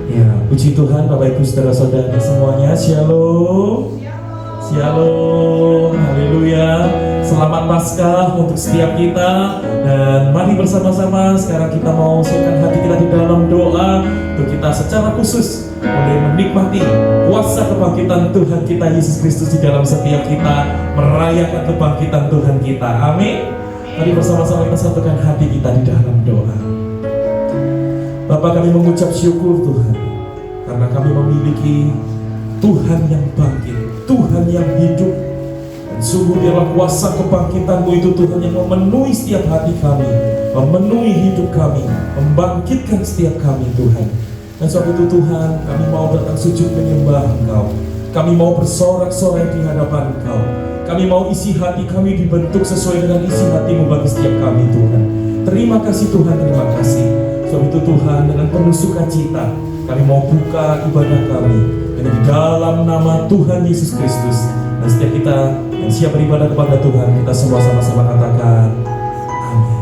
Ya, puji Tuhan Bapak Ibu Saudara-saudara semuanya. Shalom. Shalom. Haleluya. Selamat Paskah untuk setiap kita. Dan mari bersama-sama sekarang kita mau siapkan hati kita di dalam doa untuk kita secara khusus boleh menikmati kuasa kebangkitan Tuhan kita Yesus Kristus di dalam setiap kita, merayakan kebangkitan Tuhan kita. Amin. Mari bersama-sama kita satukan hati kita di dalam doa. Bapa, kami mengucap syukur Tuhan, karena kami memiliki Tuhan yang bangkit, Tuhan yang hidup. Dan sungguh biarlah kuasa kebangkitan-Mu itu Tuhan yang memenuhi setiap hati kami, memenuhi hidup kami, membangkitkan setiap kami Tuhan. Dan sebab itu Tuhan, kami mau datang sujud menyembah Engkau. Kami mau bersorak-sorai di hadapan Engkau. Kami mau isi hati kami dibentuk sesuai dengan isi hati-Mu bagi setiap kami Tuhan. Terima kasih Tuhan, terima kasih. Sebab itu Tuhan, dengan penuh sukacita kami mau buka ibadah kami dan di dalam nama Tuhan Yesus Kristus. Dan setiap kita yang siap beribadah kepada Tuhan, kita semua sama-sama katakan amin.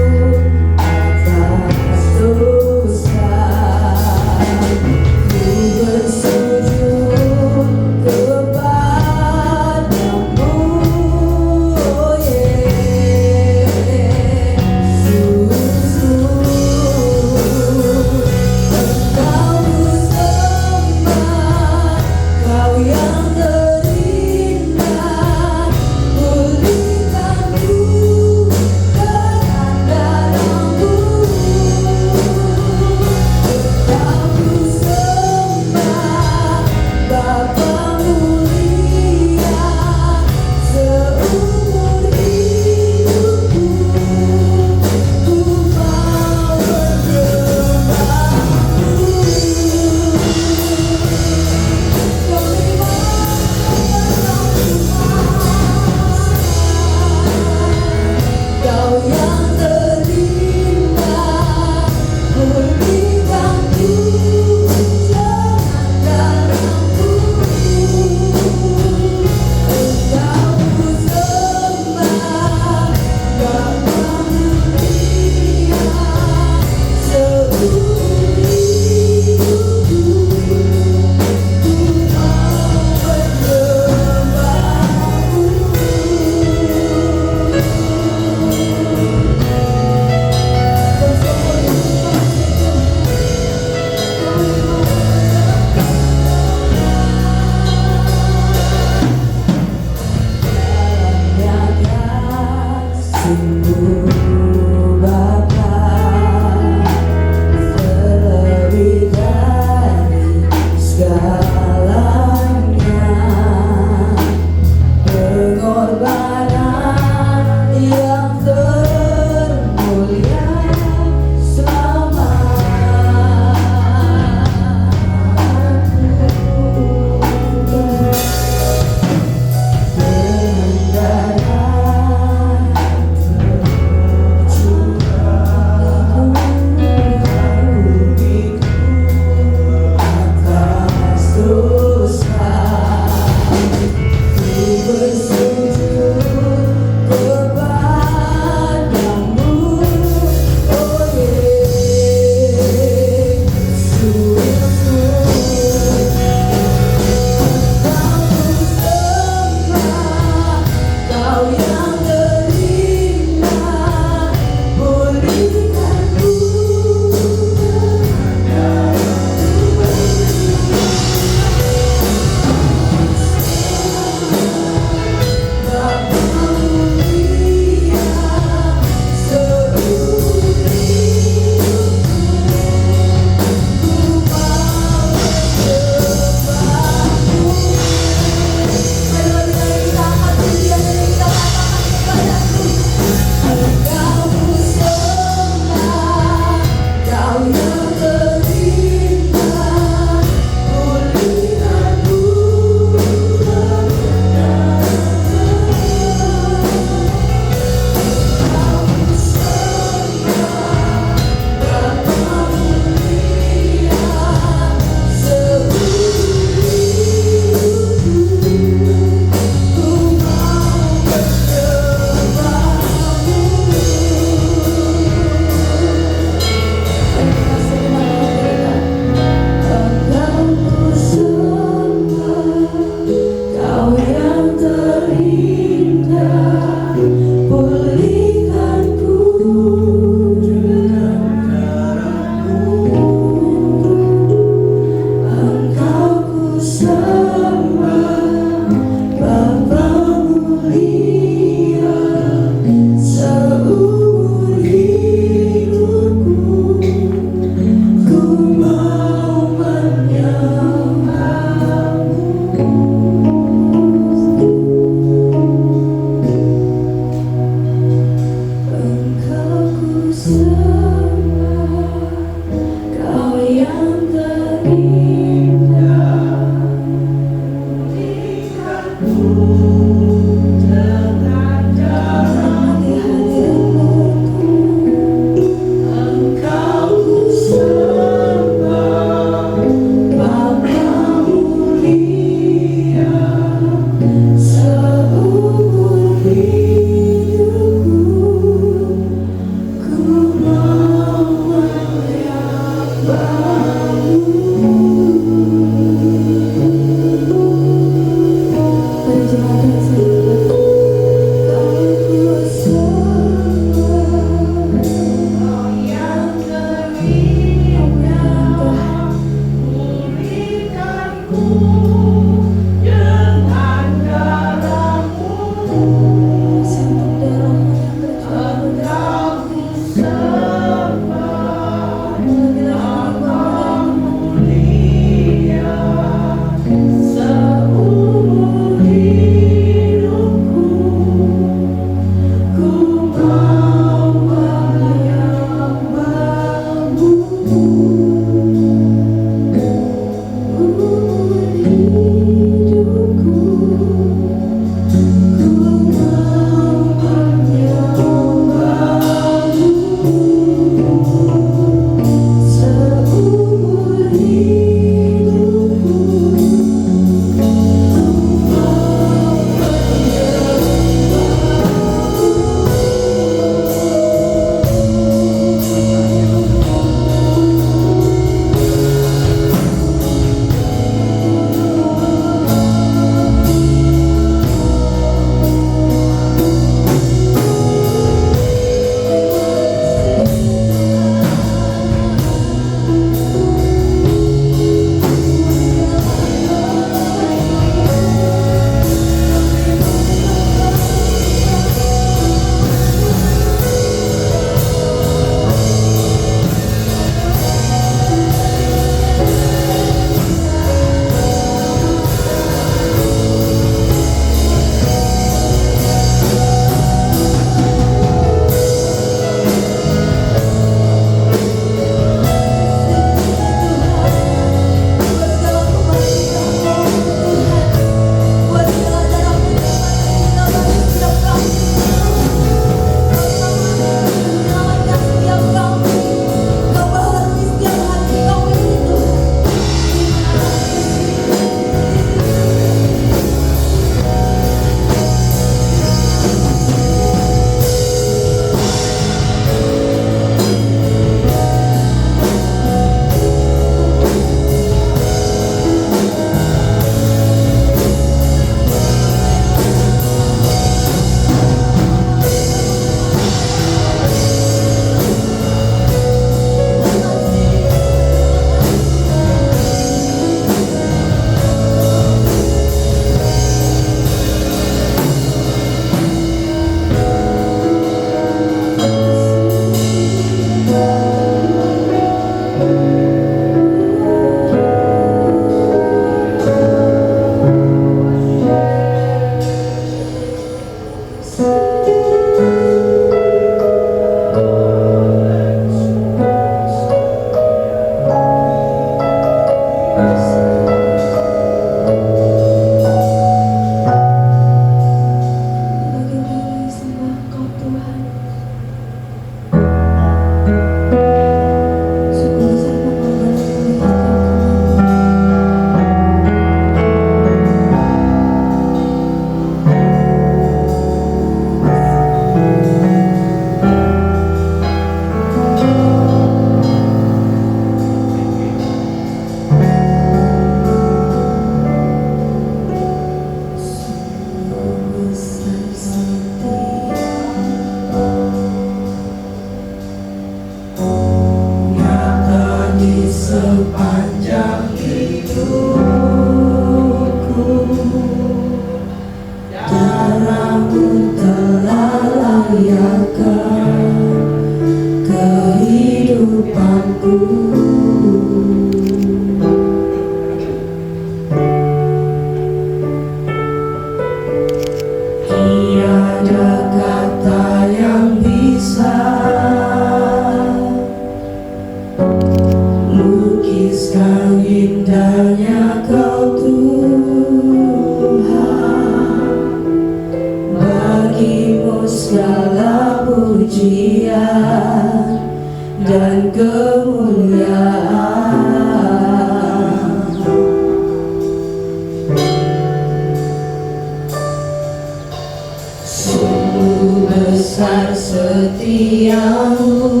setiamu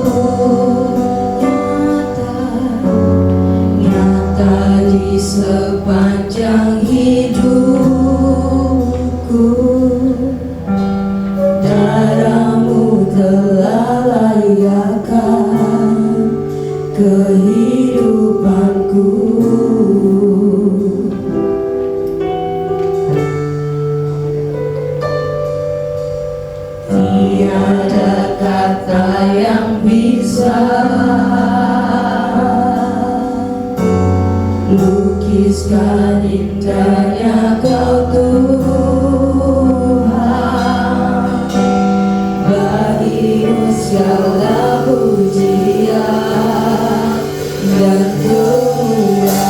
nyata di sepanjang hidupku. Darahmu telah layakkan kehidupanku. Tiada kata yang bisa lukiskan indahnya Kau Tuhan. Bagimu segala pujian dan kemuliaan.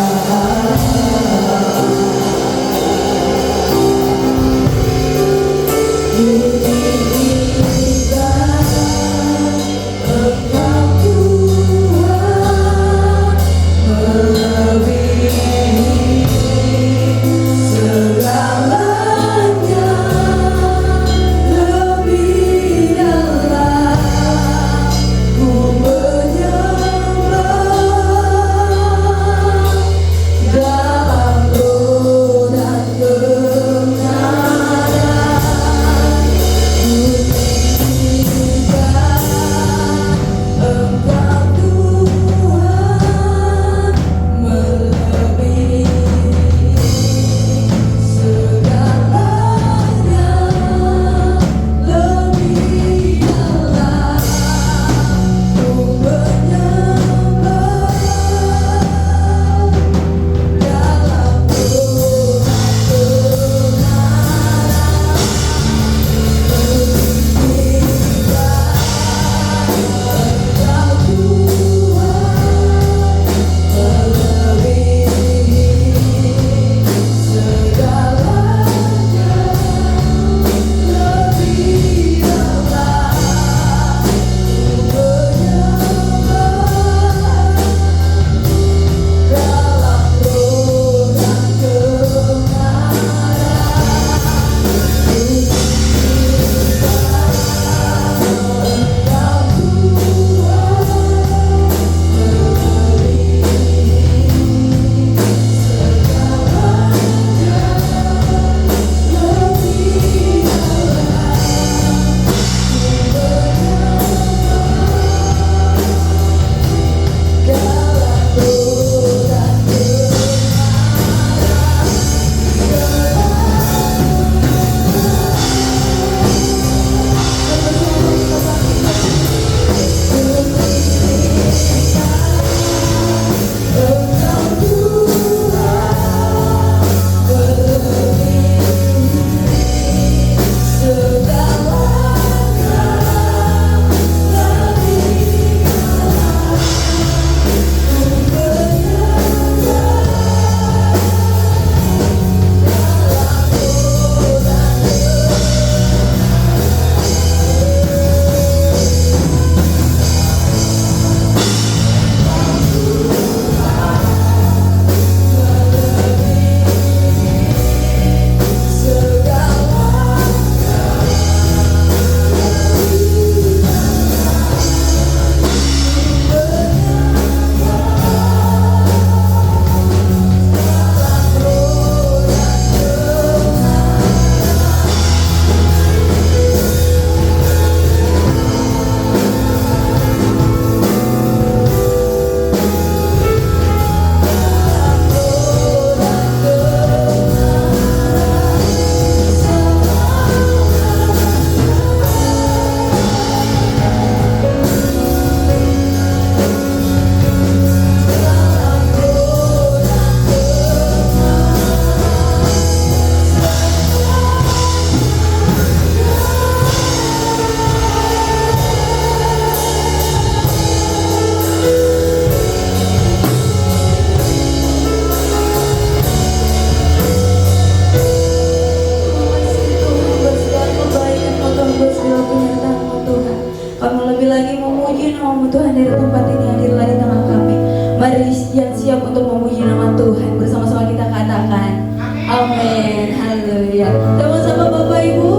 Tuhan dari tempat ini hadirlah di tengah kami. Mari yang siap untuk memuji nama Tuhan. Bersama-sama kita katakan amin. Haleluya. Sama-sama Bapak Ibu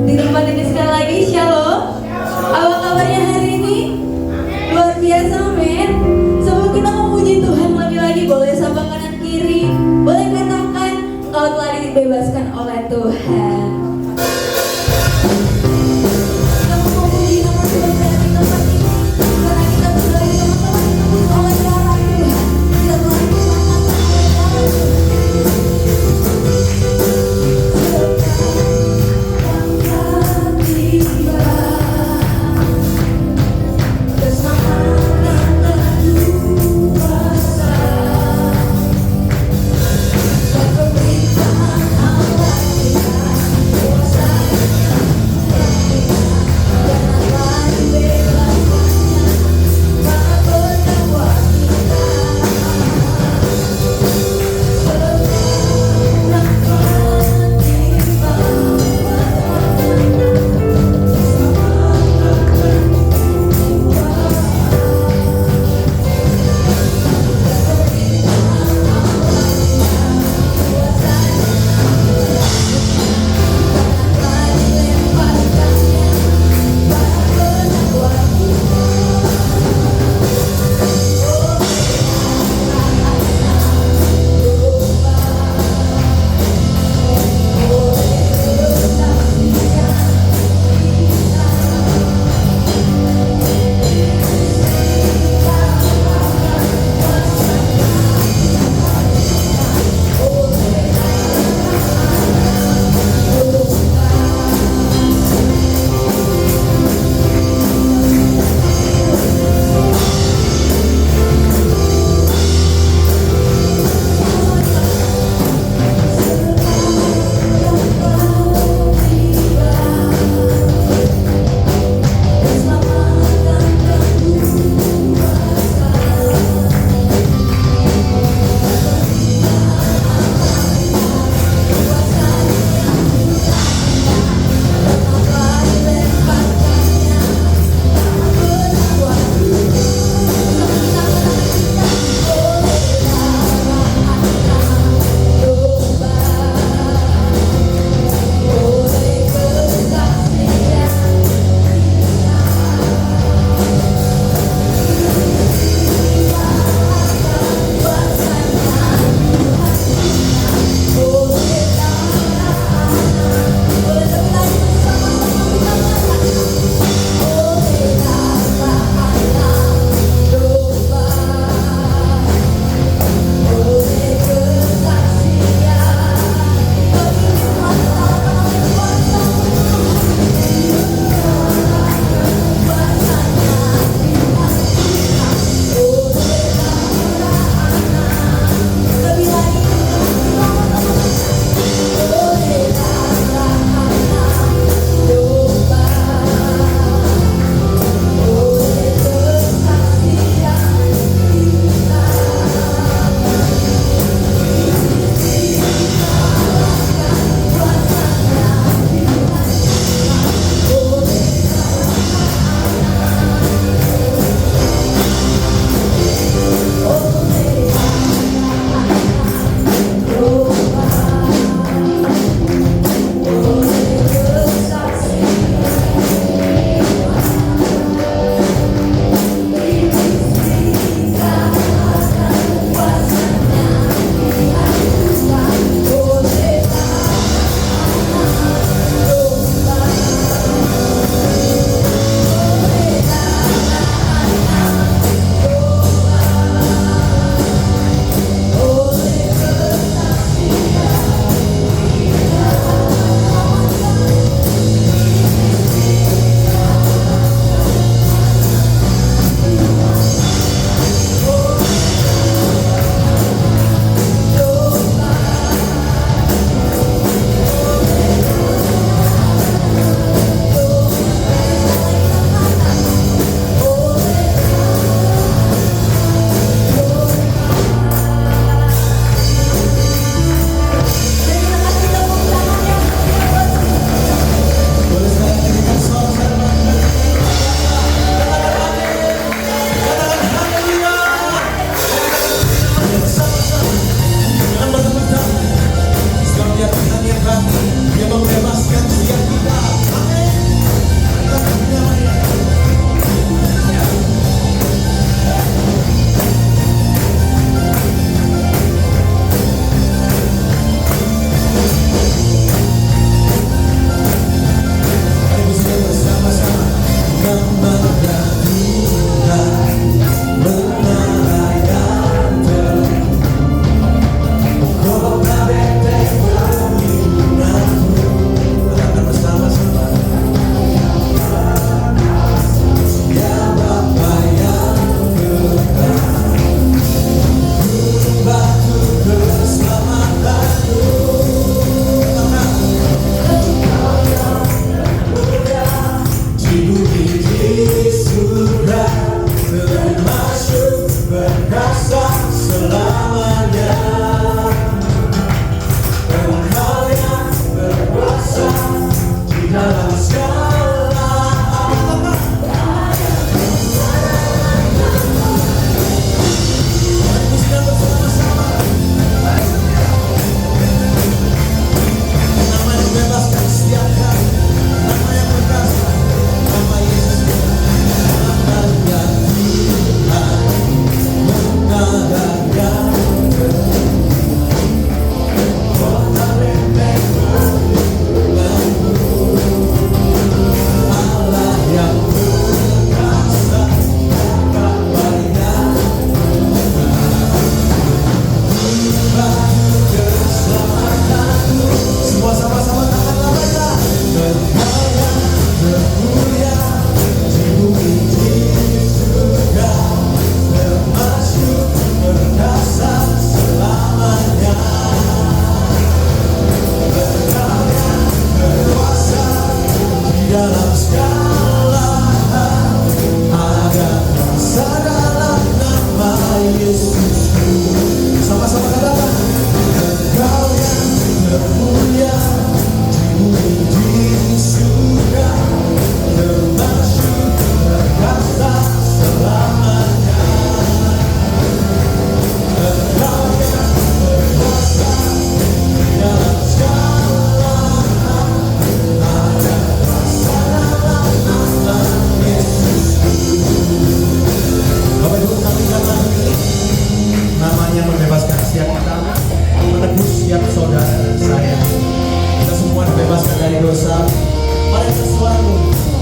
di tempat ini sekali lagi shalom. Apa kabarnya dibebaskan oleh Tuhan. Kita memuji nama Tuhan di tempat ini, karena kita berdoa di tempat ini oleh darah Tuhan. Kita telah diselamatkan oleh darah Tuhan. Pemerintahan Allah kita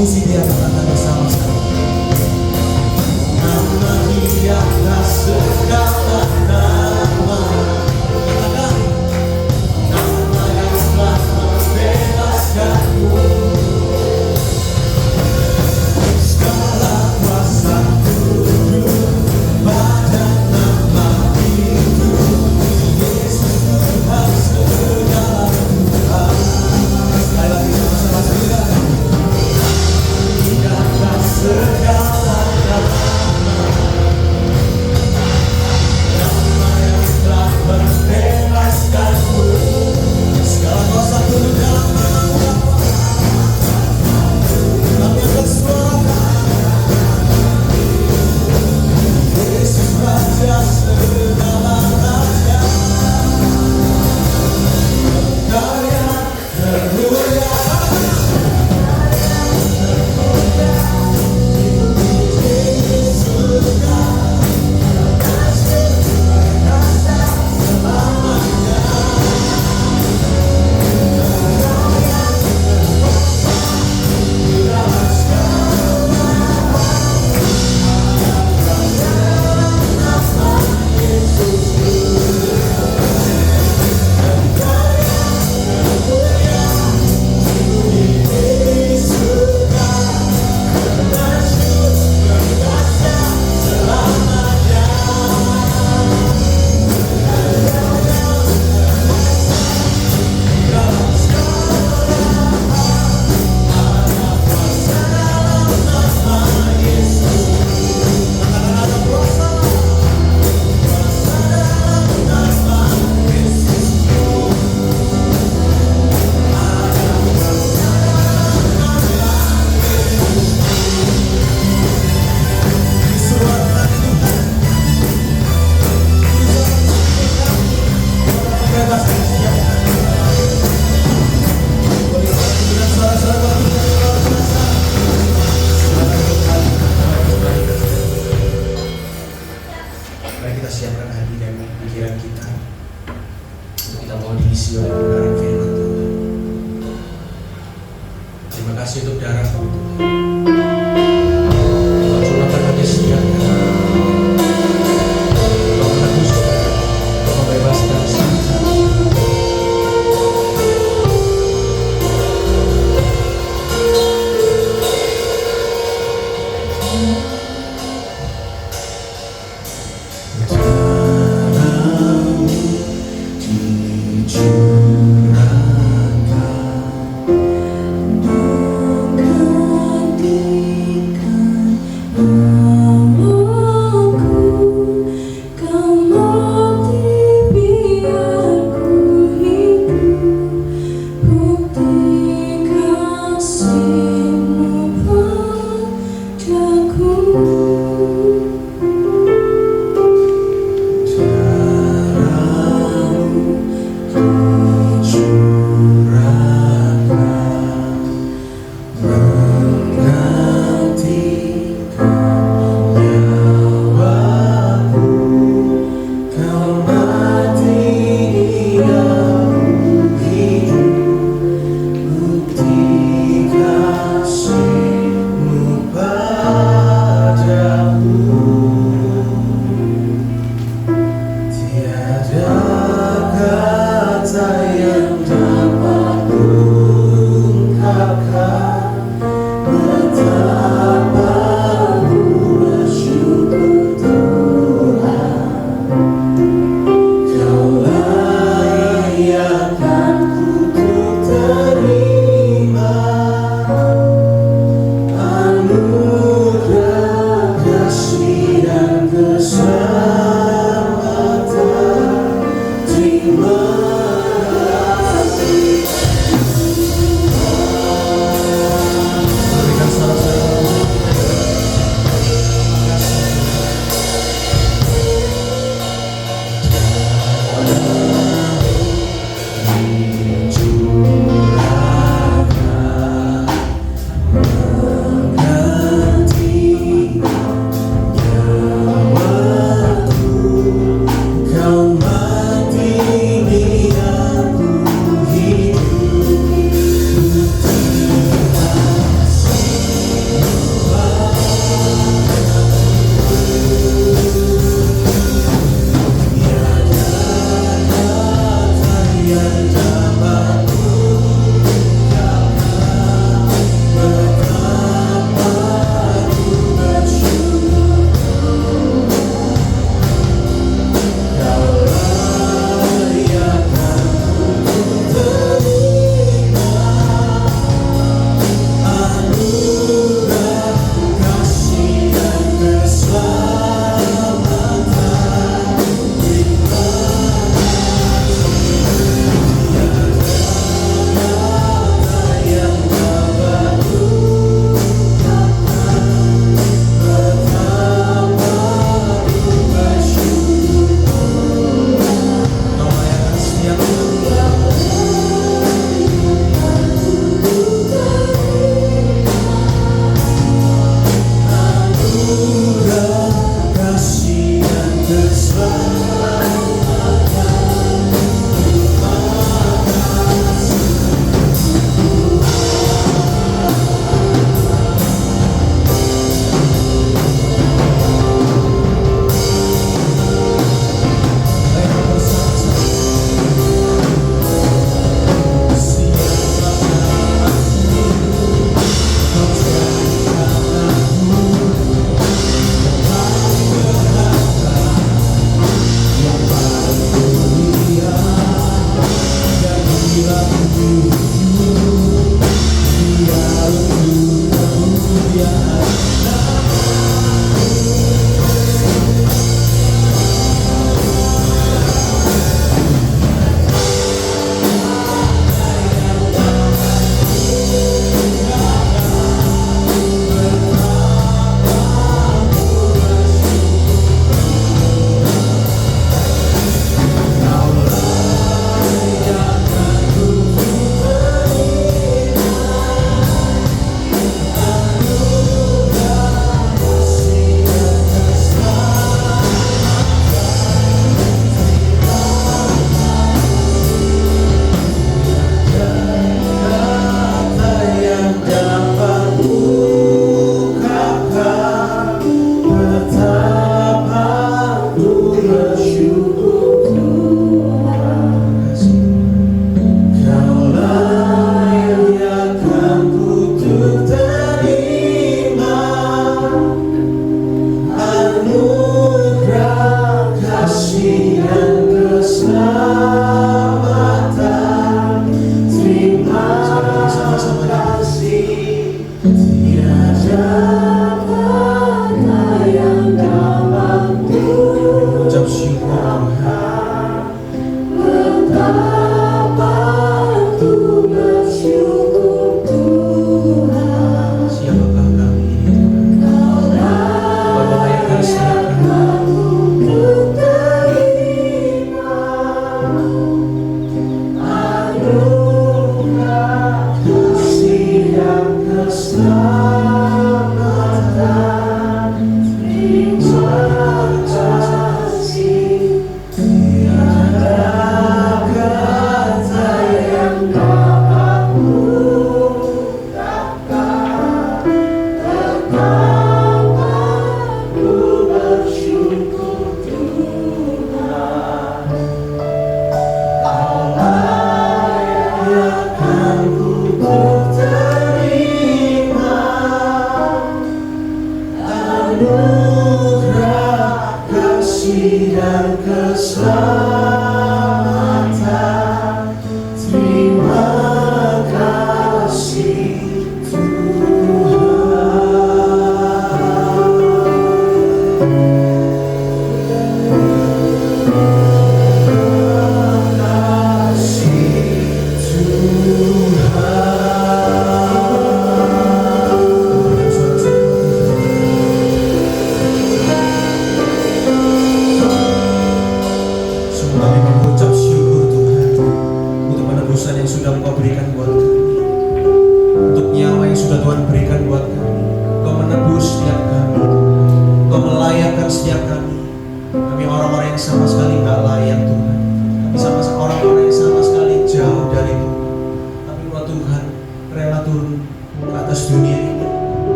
Puji Dia, katakan bersama-sama. Nama Dia atas segala nama. Katakan, nama yang telah membebaskanmu. Segala kuasa tunduk pada nama itu. Yesus Tuhan segala Tuhan. Sekali lagi sama-sama segala. Di atas segala nama. Nama yang telah membebaskanmu. Segala kuasa tunduk dalam nama-Mu. Kami akan suarakan Yesus Raja segala raja. Karya kemuliaan di surga selamanya. Mari kita siapkan hati dan pikiran kita untuk kita mau diisi oleh kebenaran firman Tuhan. Terima kasih untuk darah-Mu Tuhan. Kau curahkan hati setiap kami. Kau menebuskan, Kau membebaskan kita.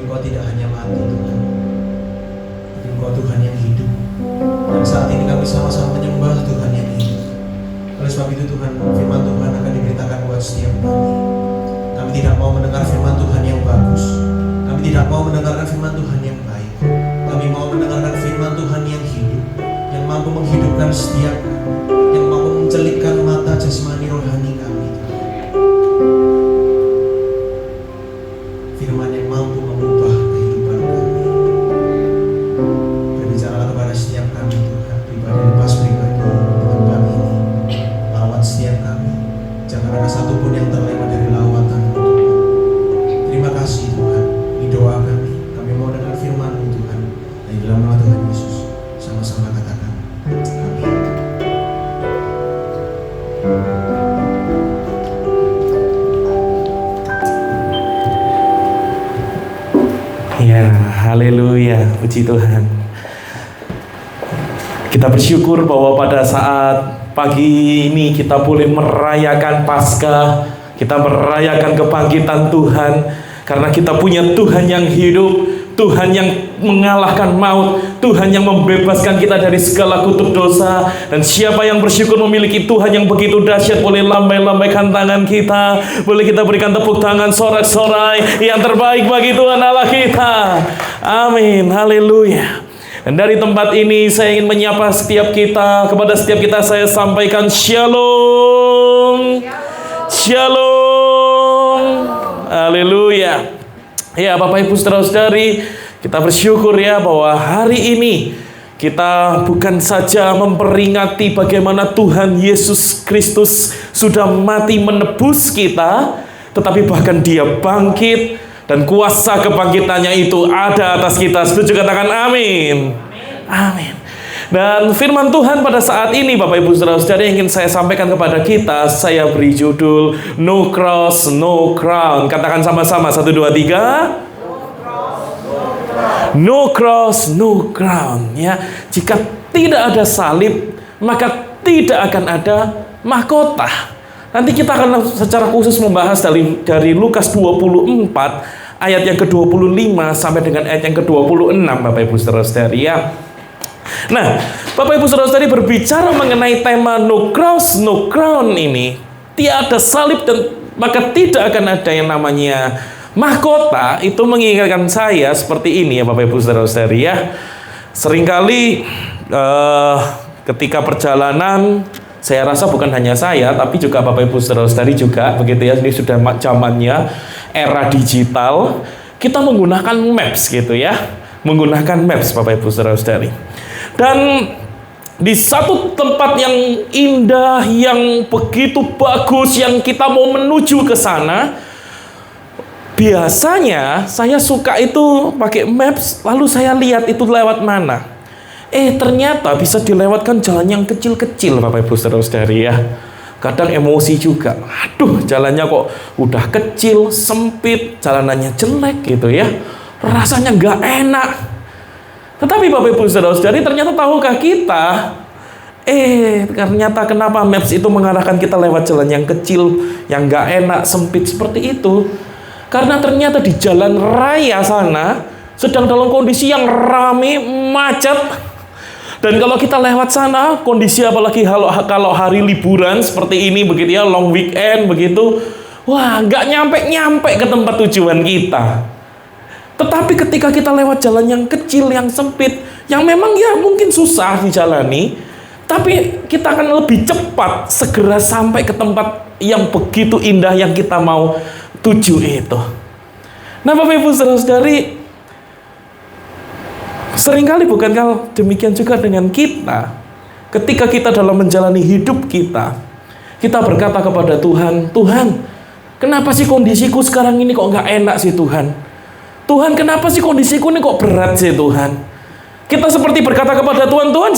Engkau tidak hanya mati Tuhan, tapi Engkau Tuhan yang hidup. Dan saat ini kami sama-sama menyembah Tuhan yang hidup. Oleh sebab itu Tuhan, firman Tuhan akan diberitakan buat setiap kami. Kami tidak mau mendengar firman Tuhan yang bagus. Kami tidak mau mendengarkan firman Tuhan yang baik. Kami mau mendengarkan firman Tuhan yang hidup, yang mampu menghidupkan setiap kami, yang mampu mencelikkan mata jasmani rohani kami. Firman yang mampu mengubah kehidupan kami. Berbicaralah kepada setiap kami Tuhan, pribadi lepas pribadi di tempat ini. Lawat setiap kami, jangan ada satupun yang terlewat dari lawatan-Mu Tuhan. Terima kasih Tuhan, di doa kami mau dengar firman-Mu Tuhan. Dan dalam nama Tuhan Yesus, sama-sama katakan amin. Ya, haleluya, puji Tuhan. Kita bersyukur bahwa pada saat pagi ini kita boleh merayakan Paskah, kita merayakan kebangkitan Tuhan, karena kita punya Tuhan yang hidup, Tuhan yang mengalahkan maut, Tuhan yang membebaskan kita dari segala kutuk dosa. Dan siapa yang bersyukur memiliki Tuhan yang begitu dahsyat, boleh lambai-lambaikan tangan kita, boleh kita berikan tepuk tangan sorak-sorai yang terbaik bagi Tuhan Allah kita. Amin, haleluya. Dan dari tempat ini saya ingin menyapa setiap kita, kepada setiap kita saya sampaikan shalom. Shalom. Haleluya. Ya, Bapak Ibu Saudara-saudari, kita bersyukur ya bahwa hari ini kita bukan saja memperingati bagaimana Tuhan Yesus Kristus sudah mati menebus kita, tetapi bahkan Dia bangkit dan kuasa kebangkitannya itu ada atas kita. Setuju katakan amin. Amin. Dan firman Tuhan pada saat ini Bapak Ibu Saudara-saudari yang ingin saya sampaikan kepada kita, saya beri judul No Cross, No Crown. Katakan sama-sama, 1, 2, 3. No cross, no crown. Ya, jika tidak ada salib, maka tidak akan ada mahkota. Nanti kita akan secara khusus membahas dari Lukas 24 ayat yang ke-25 sampai dengan ayat yang ke-26 Bapak Ibu Saudara-saudari ya. Nah, Bapak Ibu Saudara-saudari berbicara mengenai tema no cross, no crown ini, tiada salib dan maka tidak akan ada yang namanya mahkota. Itu mengingatkan saya seperti ini ya Bapak Ibu Saudara-saudari ya. Seringkali ketika perjalanan, saya rasa bukan hanya saya, tapi juga Bapak Ibu Saudara-saudari juga begitu ya. Ini sudah zamannya era digital, kita menggunakan maps gitu ya. Menggunakan maps Bapak Ibu Saudara-saudari. Dan di satu tempat yang indah, yang begitu bagus, yang kita mau menuju ke sana, biasanya saya suka itu pakai maps, lalu saya lihat itu lewat mana. Ternyata bisa dilewatkan jalan yang kecil-kecil Bapak Ibu Saudara-saudari ya. Kadang emosi juga. Aduh, jalannya kok udah kecil, sempit, jalanannya jelek gitu ya. Rasanya nggak enak. Tetapi Bapak Ibu Saudara-saudari, ternyata tahukah kita, ternyata kenapa maps itu mengarahkan kita lewat jalan yang kecil, yang nggak enak, sempit seperti itu? Karena ternyata di jalan raya sana sedang dalam kondisi yang ramai, macet. Dan kalau kita lewat sana, kondisi apalagi kalau hari liburan seperti ini begitu ya, long weekend begitu, wah nggak nyampe ke tempat tujuan kita. Tetapi ketika kita lewat jalan yang kecil, yang sempit, yang memang ya mungkin susah dijalani, tapi kita akan lebih cepat segera sampai ke tempat yang begitu indah yang kita mau tuju itu. Nah Bapak Ibu Saudara-saudari, seringkali bukankah demikian juga dengan kita? Ketika kita dalam menjalani hidup kita berkata kepada Tuhan, Tuhan, kenapa sih kondisiku sekarang ini kok nggak enak sih Tuhan? Tuhan, kenapa sih kondisiku ini kok berat sih Tuhan? Kita seperti berkata kepada Tuhan, Tuhan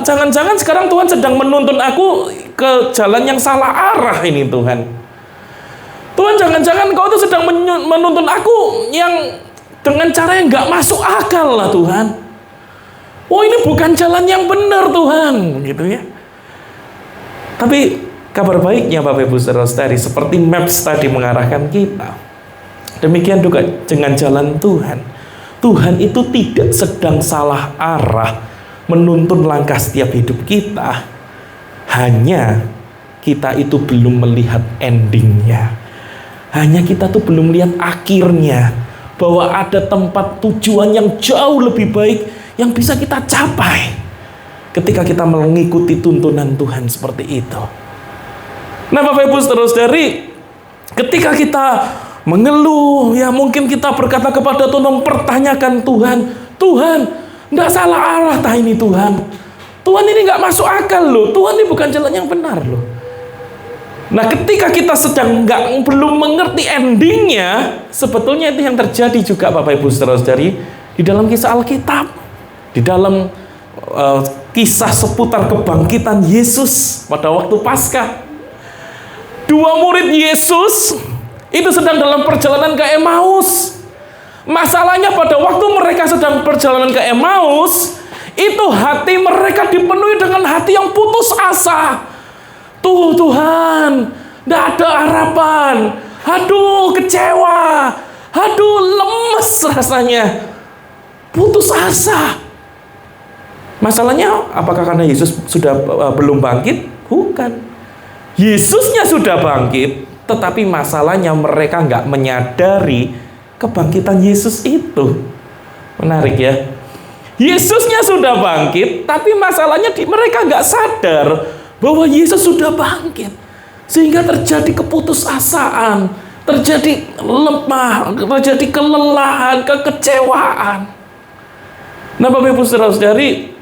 jangan-jangan sekarang Tuhan sedang menuntun aku ke jalan yang salah arah ini Tuhan. Tuhan jangan-jangan Kau itu sedang menuntun aku yang dengan cara yang nggak masuk akal lah Tuhan. Oh ini bukan jalan yang benar Tuhan, gitu ya. Tapi kabar baiknya Bapak Ibu Saudara-saudari, seperti maps tadi mengarahkan kita, Demikian juga dengan jalan Tuhan. Tuhan itu tidak sedang salah arah menuntun langkah setiap hidup kita. Hanya kita itu belum melihat endingnya. Hanya kita tuh belum lihat akhirnya, bahwa ada tempat tujuan yang jauh lebih baik yang bisa kita capai ketika kita mengikuti tuntunan Tuhan seperti itu. Nah, Bapak Ibu saudara-saudari, ketika kita mengeluh, ya mungkin kita berkata kepada Tuhan, mempertanyakan Tuhan, Tuhan, nggak salah arah tah ini Tuhan. Tuhan ini nggak masuk akal loh. Tuhan ini bukan jalan yang benar loh. Nah, ketika kita sedang belum mengerti endingnya, sebetulnya itu yang terjadi juga Bapak Ibu saudara-saudari di dalam kisah Alkitab, di dalam kisah seputar kebangkitan Yesus pada waktu Paskah. Dua murid Yesus itu sedang dalam perjalanan ke Emmaus. Masalahnya pada waktu mereka sedang perjalanan ke Emmaus, itu hati mereka dipenuhi dengan hati yang putus asa. Tuhan, tidak ada harapan. Aduh, kecewa. Aduh, lemes rasanya. Putus asa. Masalahnya, apakah karena Yesus sudah belum bangkit? Bukan. Yesusnya sudah bangkit, tetapi masalahnya mereka nggak menyadari kebangkitan Yesus itu. Menarik ya. Yesusnya sudah bangkit, tapi masalahnya mereka nggak sadar bahwa Yesus sudah bangkit. Sehingga terjadi keputusasaan, terjadi lemah, terjadi kelelahan, kekecewaan. Nah, Bapak Ibu saudara-saudari,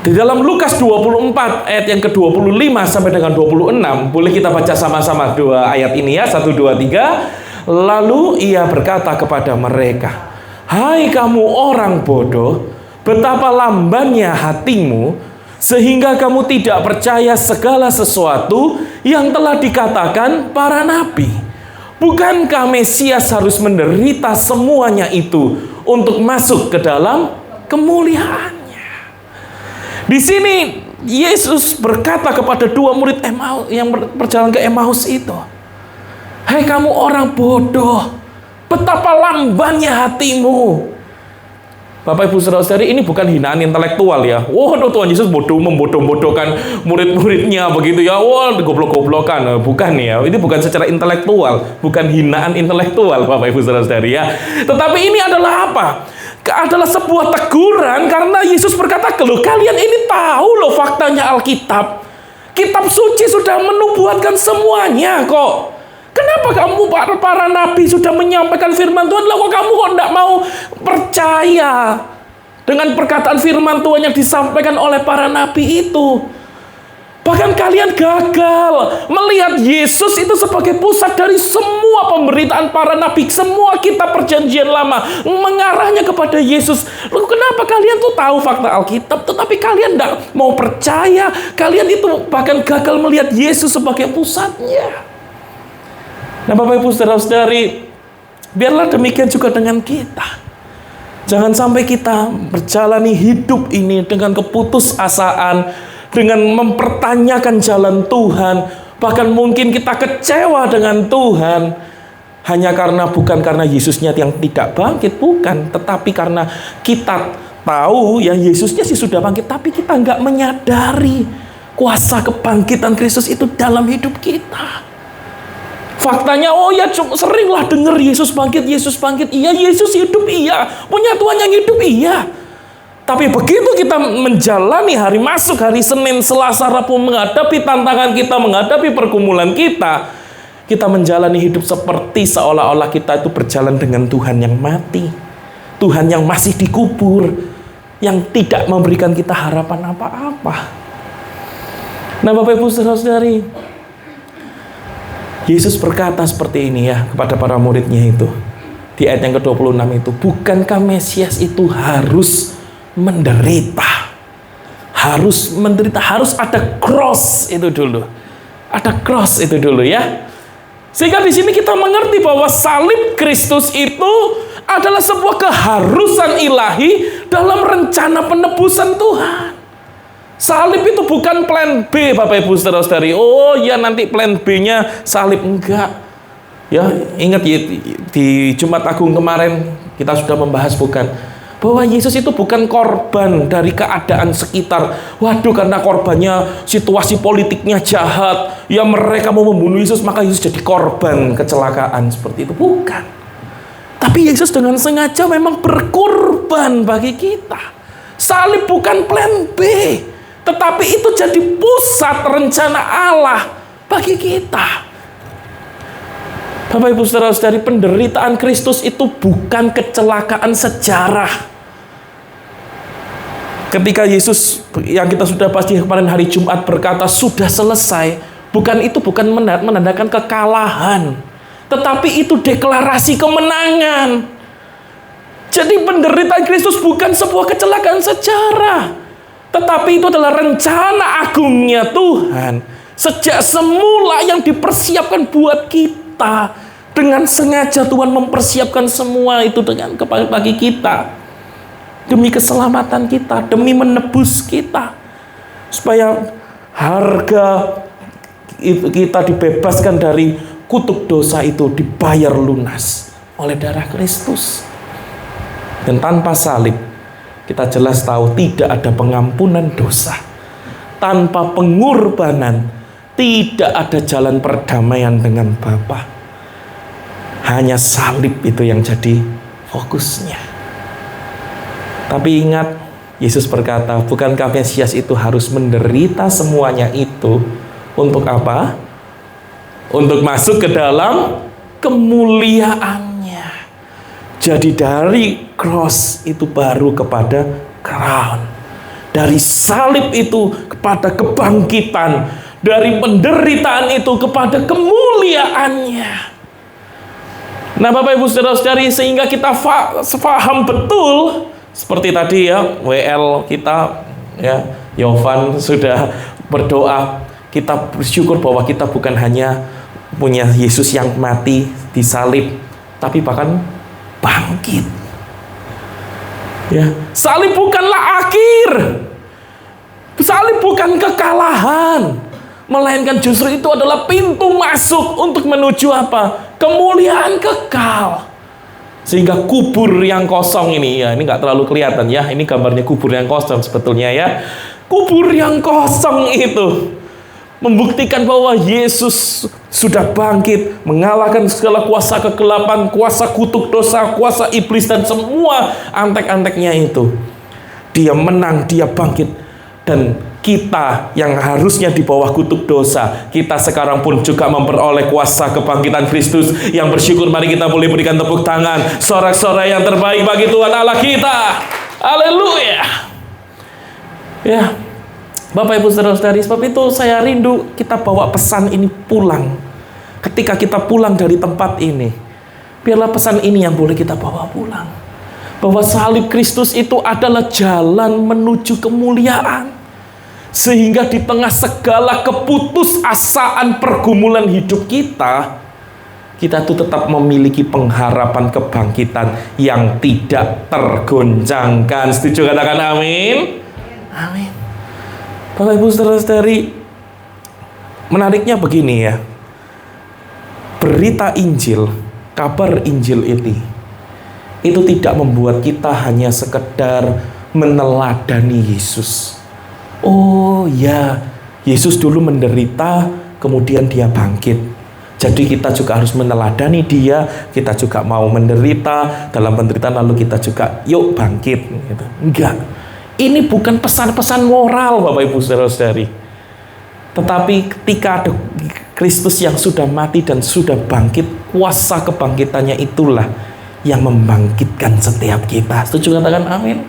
di dalam Lukas 24 ayat yang ke-25 sampai dengan 26, boleh kita baca sama-sama dua ayat ini ya, 1, 2, 3. Lalu ia berkata kepada mereka, hai kamu orang bodoh, betapa lambannya hatimu, sehingga kamu tidak percaya segala sesuatu yang telah dikatakan para nabi. Bukankah Mesias harus menderita semuanya itu untuk masuk ke dalam kemuliaan? Di sini Yesus berkata kepada dua murid Emmaus yang berjalan ke Emmaus itu, hai kamu orang bodoh, betapa lambannya hatimu. Bapak Ibu saudara-saudari, ini bukan hinaan intelektual ya. Wah, Tuhan Yesus membodoh-bodohkan murid-muridnya begitu ya. Wah, goblok-goblokan. Bukan ya. Ini bukan secara intelektual, bukan hinaan intelektual Bapak Ibu saudara-saudari ya. Tetapi ini adalah apa? Adalah sebuah teguran karena Yesus berkata, loh kalian ini tahu loh faktanya Alkitab. Kitab suci sudah menubuatkan semuanya kok. Kenapa kamu para nabi sudah menyampaikan firman Tuhan, loh kok kamu kok tidak mau percaya dengan perkataan firman Tuhan yang disampaikan oleh para nabi itu? Bahkan kalian gagal melihat Yesus itu sebagai pusat dari semua pemberitaan para nabi, semua kitab perjanjian lama mengarahnya kepada Yesus. Lalu kenapa kalian tuh tahu fakta Alkitab, tetapi kalian tidak mau percaya? Kalian itu bahkan gagal melihat Yesus sebagai pusatnya. Nah, Bapak Ibu saudara-saudari, biarlah demikian juga dengan kita. Jangan sampai kita berjalani hidup ini dengan keputusasaan, dengan mempertanyakan jalan Tuhan, bahkan mungkin kita kecewa dengan Tuhan hanya bukan karena Yesusnya yang tidak bangkit, bukan, tetapi karena kita tahu yang Yesusnya sih sudah bangkit, tapi kita nggak menyadari kuasa kebangkitan Kristus itu dalam hidup kita. Faktanya, oh ya seringlah dengar Yesus bangkit, iya, Yesus hidup, iya, punya Tuhan yang hidup, iya. Tapi begitu kita menjalani hari masuk hari Senin, Selasa, Rabu, menghadapi tantangan kita, menghadapi pergumulan kita, kita menjalani hidup seperti seolah-olah kita itu berjalan dengan Tuhan yang mati, Tuhan yang masih dikubur, yang tidak memberikan kita harapan apa-apa. Nah, Bapak Ibu saudara-saudari, Yesus berkata seperti ini ya kepada para muridnya itu di ayat yang ke-26 itu, bukankah Mesias itu harus menderita, harus ada cross itu dulu, ya. Sehingga di sini kita mengerti bahwa salib Kristus itu adalah sebuah keharusan ilahi dalam rencana penebusan Tuhan. Salib itu bukan plan B, Bapak Ibu saudara-saudari. Oh ya, nanti plan B-nya salib, enggak. Ya, ingat ya, di Jumat Agung kemarin kita sudah membahas bukan bahwa Yesus itu bukan korban dari keadaan sekitar. Waduh, karena korbannya situasi politiknya jahat, ya mereka mau membunuh Yesus, maka Yesus jadi korban kecelakaan seperti itu. Bukan. Tapi Yesus dengan sengaja memang berkorban bagi kita. Salib bukan plan B, tetapi itu jadi pusat rencana Allah bagi kita. Bapak Ibu Saudara-saudari, penderitaan Kristus itu bukan kecelakaan sejarah. Ketika Yesus yang kita sudah pasti kemarin hari Jumat berkata sudah selesai, bukan menandakan kekalahan, tetapi itu deklarasi kemenangan. Jadi penderitaan Kristus bukan sebuah kecelakaan sejarah, tetapi itu adalah rencana agungnya Tuhan sejak semula yang dipersiapkan buat kita. Dengan sengaja Tuhan mempersiapkan semua itu bagi kita, demi keselamatan kita, demi menebus kita, supaya harga kita dibebaskan dari kutuk dosa itu dibayar lunas oleh darah Kristus. Dan tanpa salib kita jelas tahu tidak ada pengampunan dosa. Tanpa pengorbanan tidak ada jalan perdamaian dengan Bapa. Hanya salib itu yang jadi fokusnya. Tapi ingat, Yesus berkata, bukankah Mesias itu harus menderita semuanya itu untuk apa? Untuk masuk ke dalam kemuliaannya. Jadi dari cross itu baru kepada crown. Dari salib itu kepada kebangkitan. Dari penderitaan itu kepada kemuliaannya. Nah, Bapak Ibu Saudara-saudari, sehingga kita faham betul seperti tadi ya, WL kita ya, Yovan sudah berdoa, kita bersyukur bahwa kita bukan hanya punya Yesus yang mati disalib, tapi bahkan bangkit. Ya, salib bukanlah akhir. Salib bukan kekalahan, melainkan justru itu adalah pintu masuk untuk menuju apa? Kemuliaan kekal. Sehingga kubur yang kosong ini, ya ini nggak terlalu kelihatan ya, ini gambarnya kubur yang kosong sebetulnya ya. Kubur yang kosong itu membuktikan bahwa Yesus sudah bangkit, mengalahkan segala kuasa kegelapan, kuasa kutuk dosa, kuasa iblis dan semua antek-anteknya itu. Dia menang, dia bangkit. Dan kita yang harusnya di bawah kutuk dosa, kita sekarang pun juga memperoleh kuasa kebangkitan Kristus. Yang bersyukur, mari kita boleh berikan tepuk tangan, sorak-sorai yang terbaik bagi Tuhan Allah kita. Haleluya. Ya, Bapak Ibu Saudara-saudari, sebab itu saya rindu kita bawa pesan ini pulang. Ketika kita pulang dari tempat ini, biarlah pesan ini yang boleh kita bawa pulang. Bahwa salib Kristus itu adalah jalan menuju kemuliaan. Sehingga di tengah segala keputusasaan pergumulan hidup kita, kita tuh tetap memiliki pengharapan kebangkitan yang tidak tergoncangkan. Setuju katakan amin? Amin. Bapak Ibu Saudara-saudari, menariknya begini ya. Berita Injil, kabar Injil itu tidak membuat kita hanya sekedar meneladani Yesus. Oh ya, Yesus dulu menderita, kemudian dia bangkit. Jadi kita juga harus meneladani dia, kita juga mau menderita, dalam penderitaan lalu kita juga yuk bangkit. Gitu. Enggak, ini bukan pesan-pesan moral Bapak Ibu Saudara-saudari. Tetapi ketika ada Kristus yang sudah mati dan sudah bangkit, kuasa kebangkitannya itulah yang membangkitkan setiap kita. Setuju katakan amin?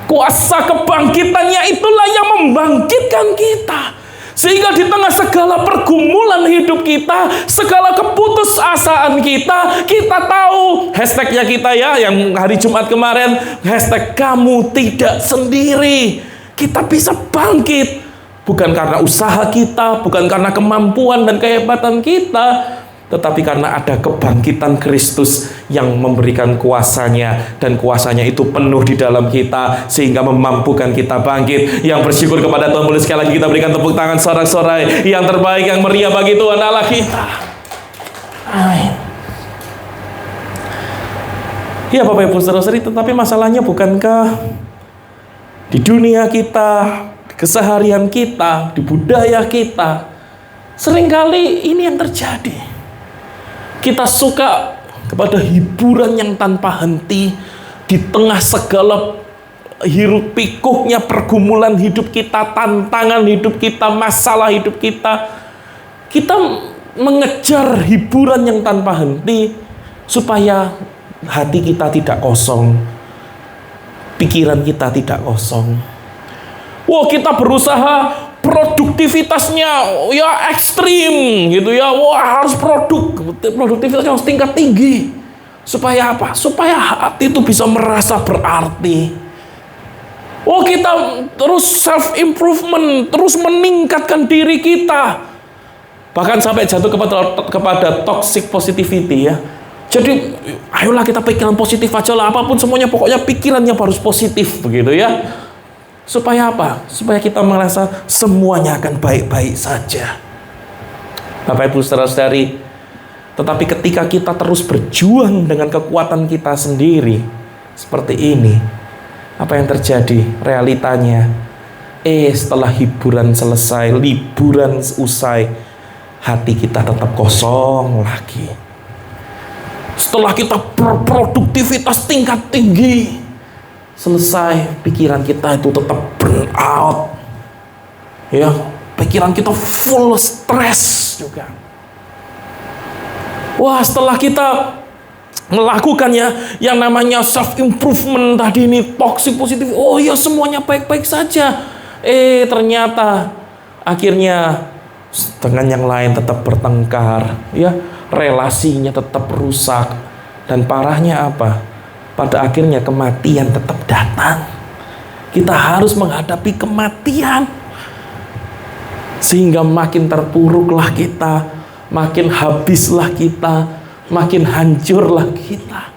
Kuasa kebangkitannya itulah yang membangkitkan kita. Sehingga di tengah segala pergumulan hidup kita, segala keputusasaan kita, kita tahu hashtagnya kita ya, yang hari Jumat kemarin, hashtag kamu tidak sendiri. Kita bisa bangkit. Bukan karena usaha kita, bukan karena kemampuan dan kehebatan kita, tetapi karena ada kebangkitan Kristus yang memberikan kuasanya, dan kuasanya itu penuh di dalam kita sehingga memampukan kita bangkit. Yang bersyukur kepada Tuhan, boleh sekali lagi kita berikan tepuk tangan sorak-sorai yang terbaik, yang meriah bagi Tuhan Allah kita. Amin. Ya Bapak Ibu Saudara-saudari, tetapi masalahnya bukankah di dunia kita, di keseharian kita, di budaya kita, seringkali ini yang terjadi. Kita suka kepada hiburan yang tanpa henti di tengah segala hiruk pikuknya pergumulan hidup kita, tantangan hidup kita, masalah hidup kita. Kita mengejar hiburan yang tanpa henti supaya hati kita tidak kosong, pikiran kita tidak kosong. Wah, kita berusaha produktivitasnya ya ekstrim gitu ya. Wah, harus produktivitasnya harus tingkat tinggi. Supaya apa? Supaya hati itu bisa merasa berarti. Oh, kita terus self improvement, terus meningkatkan diri kita. Bahkan sampai jatuh kepada toxic positivity ya. Jadi, ayolah kita pikiran positif aja lah, apapun semuanya, pokoknya pikirannya harus positif begitu ya. Supaya apa? Supaya kita merasa semuanya akan baik-baik saja. Bapak Ibu Saudara-saudari, tetapi ketika kita terus berjuang dengan kekuatan kita sendiri seperti ini, apa yang terjadi? Realitanya, setelah hiburan selesai, liburan usai, hati kita tetap kosong lagi. Setelah kita berproduktivitas tingkat tinggi, selesai, pikiran kita itu tetap burn out. Ya, pikiran kita full stres juga. Wah, setelah kita melakukannya yang namanya self improvement tadi ini, toxic positif, oh ya semuanya baik-baik saja. Ternyata akhirnya dengan yang lain tetap bertengkar, ya, relasinya tetap rusak, dan parahnya apa? Pada akhirnya kematian tetap datang. Kita harus menghadapi kematian, sehingga makin terpuruklah kita, makin habislah kita, makin hancurlah kita.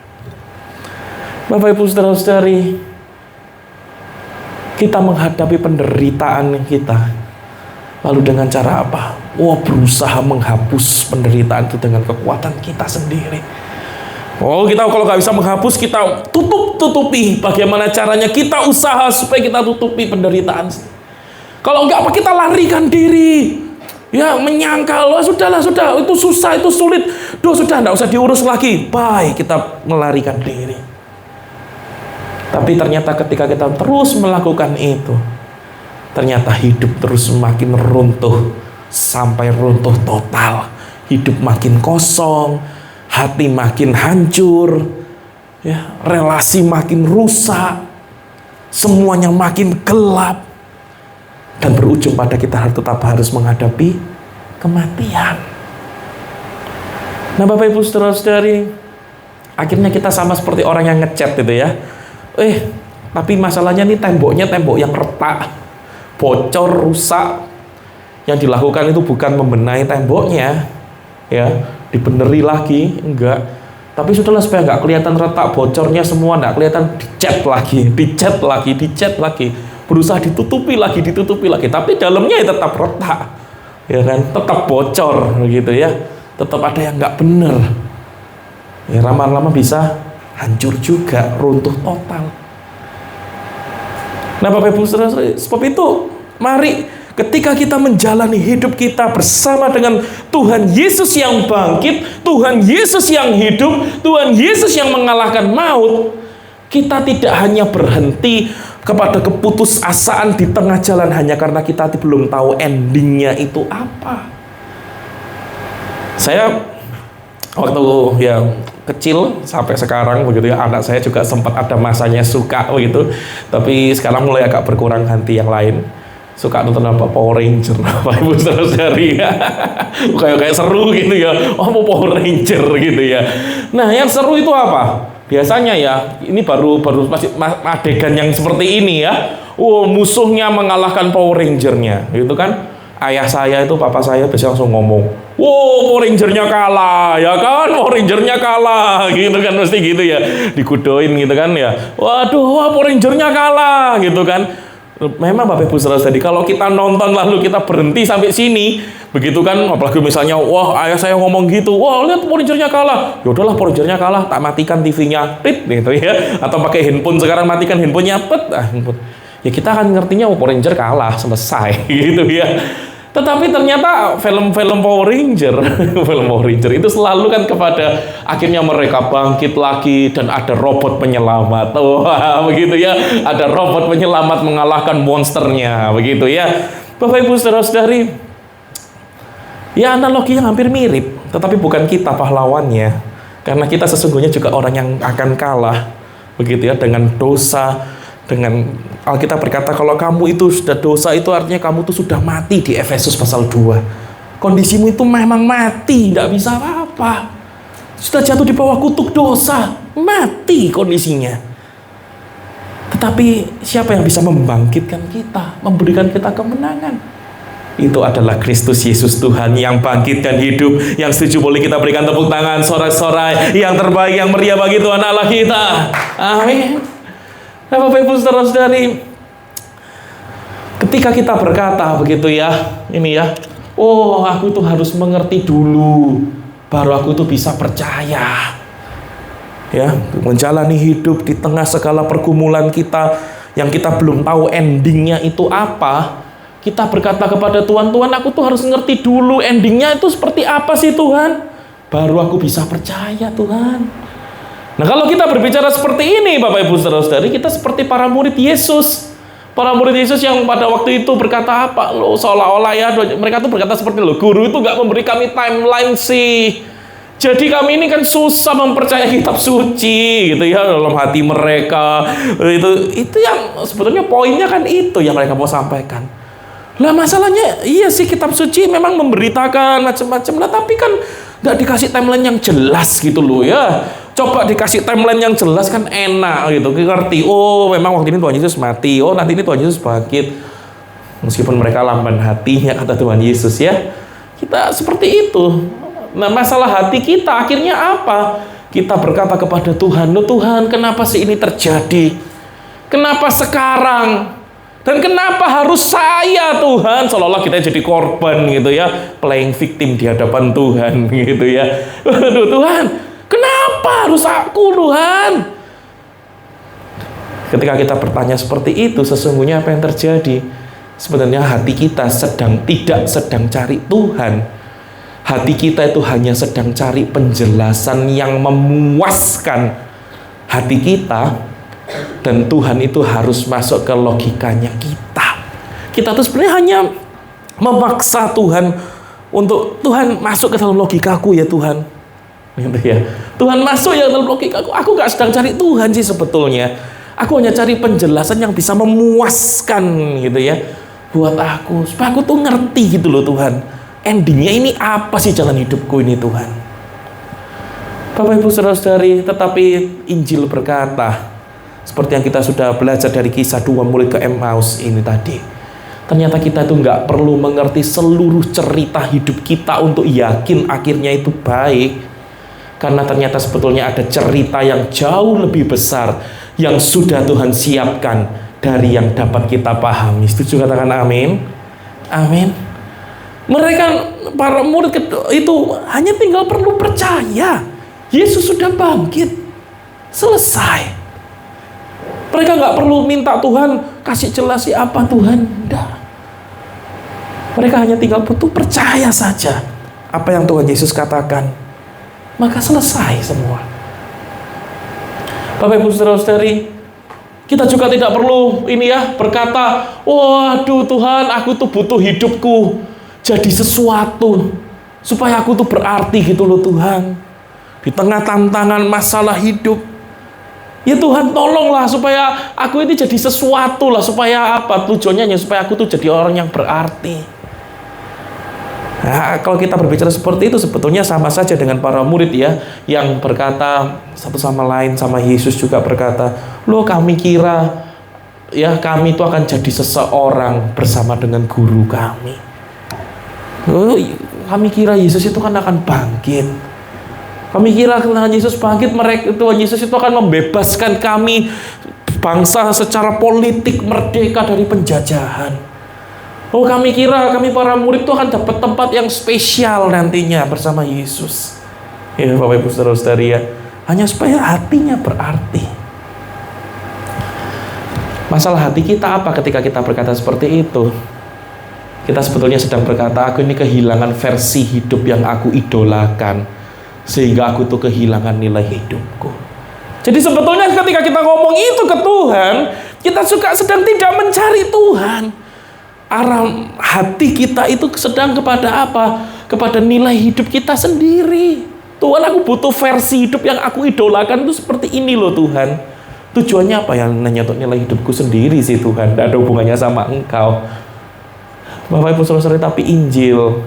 Bapak Ibu Saudara-saudari, kita menghadapi penderitaan kita, lalu dengan cara apa? Berusaha menghapus penderitaan itu dengan kekuatan kita sendiri. Kita kalau nggak bisa menghapus, kita tutupi. Bagaimana caranya? Kita usaha supaya kita tutupi penderitaan. Kalau nggak apa, kita larikan diri. Ya, menyangkal, sudah, itu susah, itu sulit. Sudah, nggak usah diurus lagi. Bye, kita melarikan diri. Tapi ternyata ketika kita terus melakukan itu, ternyata hidup terus semakin runtuh, sampai runtuh total. Hidup makin kosong, hati makin hancur, ya, relasi makin rusak, semuanya makin gelap, dan berujung pada kita tetap harus menghadapi kematian. Nah, Bapak Ibu Saudara-saudari, akhirnya kita sama seperti orang yang ngecat gitu ya. Tapi masalahnya nih tembok yang retak, bocor, rusak. Yang dilakukan itu bukan membenahi temboknya, ya, dibeneri lagi, enggak. Tapi sudahlah, supaya nggak kelihatan retak, bocornya semua nggak kelihatan, dicat lagi, berusaha ditutupi lagi. Tapi dalamnya ya tetap retak, ya kan, tetap bocor, gitu ya. Tetap ada yang nggak benar. Ya, lama-lama bisa hancur juga, runtuh total. Nah, Bapak Ibu Saudara, sebab itu, mari ketika kita menjalani hidup kita bersama dengan Tuhan Yesus yang bangkit, Tuhan Yesus yang hidup, Tuhan Yesus yang mengalahkan maut, kita tidak hanya berhenti kepada keputusasaan di tengah jalan hanya karena kita belum tahu endingnya itu apa. Saya waktu yang kecil sampai sekarang begitu ya, anak saya juga sempat ada masanya suka begitu, tapi sekarang mulai agak berkurang, ganti yang lain. Suka nonton Power Ranger, Bapak Ibu Saudara-saudari ya. Kayak seru gitu ya. Mau Power Ranger gitu ya. Nah, yang seru itu apa? Biasanya ya, ini baru masih adegan yang seperti ini ya. Musuhnya mengalahkan Power Ranger-nya, gitu kan? Ayah saya itu, papa saya bisa langsung ngomong, Power Ranger-nya kalah, ya kan? Power Ranger-nya kalah, gitu kan, mesti gitu ya. Dikudoin gitu kan ya. Power Ranger-nya kalah, gitu kan. Memang Bapak Ibu Saudara-saudari, kalau kita nonton lalu kita berhenti sampai sini, begitu kan, apalagi misalnya, wah ayah saya ngomong gitu, wah lihat Power Ranger-nya kalah, ya udahlah Power Ranger-nya kalah, tak matikan TV-nya, tit, gitu ya, atau pakai handphone sekarang matikan handphonenya, handphone. Ya kita akan ngertinya Power Ranger kalah, selesai, gitu ya. Tetapi ternyata film-film Power Ranger, film Power Ranger itu selalu kan kepada akhirnya mereka bangkit lagi dan ada robot penyelamat. Wah, begitu ya. Ada robot penyelamat mengalahkan monsternya, begitu ya. Bapak Ibu Saudara-saudari, ya analoginya hampir mirip, tetapi bukan kita pahlawannya. Karena kita sesungguhnya juga orang yang akan kalah, begitu ya, dengan dosa. Dengan Alkitab berkata kalau kamu itu sudah dosa, itu artinya kamu itu sudah mati di Efesus pasal 2. Kondisimu itu memang mati, tidak bisa apa-apa. Sudah jatuh di bawah kutuk dosa, mati kondisinya. Tetapi siapa yang bisa membangkitkan kita, memberikan kita kemenangan? Itu adalah Kristus Yesus Tuhan yang bangkit dan hidup. Yang setuju boleh kita berikan tepuk tangan, sorai-sorai yang terbaik, yang meriah bagi Tuhan Allah kita. Amin. Nah Bapak Ibu Saudara-saudari, ketika kita berkata begitu ya, ini ya, oh aku itu harus mengerti dulu, baru aku itu bisa percaya. Ya, menjalani hidup di tengah segala pergumulan kita, yang kita belum tahu endingnya itu apa, kita berkata kepada Tuhan, Tuhan aku tuh harus ngerti dulu endingnya itu seperti apa sih Tuhan, baru aku bisa percaya Tuhan. Nah kalau kita berbicara seperti ini Bapak Ibu Saudara-saudari, kita seperti para murid Yesus. Para murid Yesus yang pada waktu itu berkata apa? Loh, seolah-olah ya mereka tuh berkata seperti loh, guru itu gak memberi kami timeline sih. Jadi kami ini kan susah mempercayai kitab suci gitu ya dalam hati mereka. Itu yang sebetulnya poinnya kan itu yang mereka mau sampaikan. Lah masalahnya iya sih kitab suci memang memberitakan macam-macam lah, tapi kan gak dikasih timeline yang jelas gitu loh ya. Coba dikasih timeline yang jelas kan enak gitu. Ngerti, oh memang waktu ini Tuhan Yesus mati, oh nanti ini Tuhan Yesus bangkit. Meskipun mereka lamban hatinya kata Tuhan Yesus ya. Kita seperti itu. Nah masalah hati kita akhirnya apa? Kita berkata kepada Tuhan, loh Tuhan kenapa sih ini terjadi? Kenapa sekarang? Dan kenapa harus saya Tuhan? Seolah-olah kita jadi korban gitu ya, playing victim di hadapan Tuhan gitu ya. Waduh Tuhan, kenapa harus aku Tuhan? Ketika kita bertanya seperti itu, sesungguhnya apa yang terjadi? Sebenarnya hati kita tidak sedang cari Tuhan. Hati kita itu hanya sedang cari penjelasan yang memuaskan hati kita. Dan Tuhan itu harus masuk ke logikanya kita. Kita tuh sebenarnya hanya memaksa Tuhan untuk Tuhan masuk ke dalam logikaku ya Tuhan. Gitu ya. Tuhan masuk ya dalam logikaku. Aku gak sedang cari Tuhan sih sebetulnya. Aku hanya cari penjelasan yang bisa memuaskan gitu ya buat aku, supaya aku tuh ngerti gitu loh Tuhan. Endingnya ini apa sih jalan hidupku ini Tuhan. Bapak Ibu Saudara-saudari, tetapi Injil berkata seperti yang kita sudah belajar dari kisah 2 murid ke Emmaus ini tadi. Ternyata kita tuh nggak perlu mengerti seluruh cerita hidup kita untuk yakin akhirnya itu baik. Karena ternyata sebetulnya ada cerita yang jauh lebih besar yang sudah Tuhan siapkan dari yang dapat kita pahami. Setuju katakan amin? Amin. Mereka para murid itu hanya tinggal perlu percaya. Yesus sudah bangkit. Selesai. Mereka nggak perlu minta Tuhan kasih jelas apa Tuhan. Enggak. Mereka hanya tinggal butuh percaya saja apa yang Tuhan Yesus katakan. Maka selesai semua. Bapak Ibu Saudara-saudari, kita juga tidak perlu ini ya berkata, waduh Tuhan, aku tuh butuh hidupku jadi sesuatu supaya aku tuh berarti gitu loh Tuhan. Di tengah tantangan masalah hidup, ya Tuhan tolonglah supaya aku ini jadi sesuatu lah, supaya apa tujuannya, supaya aku tuh jadi orang yang berarti. Nah, kalau kita berbicara seperti itu sebetulnya sama saja dengan para murid ya, yang berkata satu sama lain, sama Yesus juga berkata, loh kami kira ya kami itu akan jadi seseorang bersama dengan guru kami. Loh, kami kira Yesus itu kan akan bangkit. Kami kira Tuhan Yesus bangkit, Tuhan Yesus itu akan membebaskan kami bangsa secara politik merdeka dari penjajahan. Oh, kami kira kami para murid itu akan dapat tempat yang spesial nantinya bersama Yesus. Ya Bapak Ibu Saudara-saudari ya, hanya supaya hatinya berarti. Masalah hati kita apa ketika kita berkata seperti itu? Kita sebetulnya sedang berkata, aku ini kehilangan versi hidup yang aku idolakan, sehingga aku tuh kehilangan nilai hidupku. Jadi sebetulnya ketika kita ngomong itu ke Tuhan, kita juga sedang tidak mencari Tuhan. Arah hati kita itu sedang kepada apa? Kepada nilai hidup kita sendiri. Tuhan, aku butuh versi hidup yang aku idolakan itu seperti ini loh Tuhan. Tujuannya apa? Yang menyentuh nilai hidupku sendiri sih Tuhan. Tidak ada hubungannya sama Engkau. Bapak Ibu Saudara-saudari, tapi Injil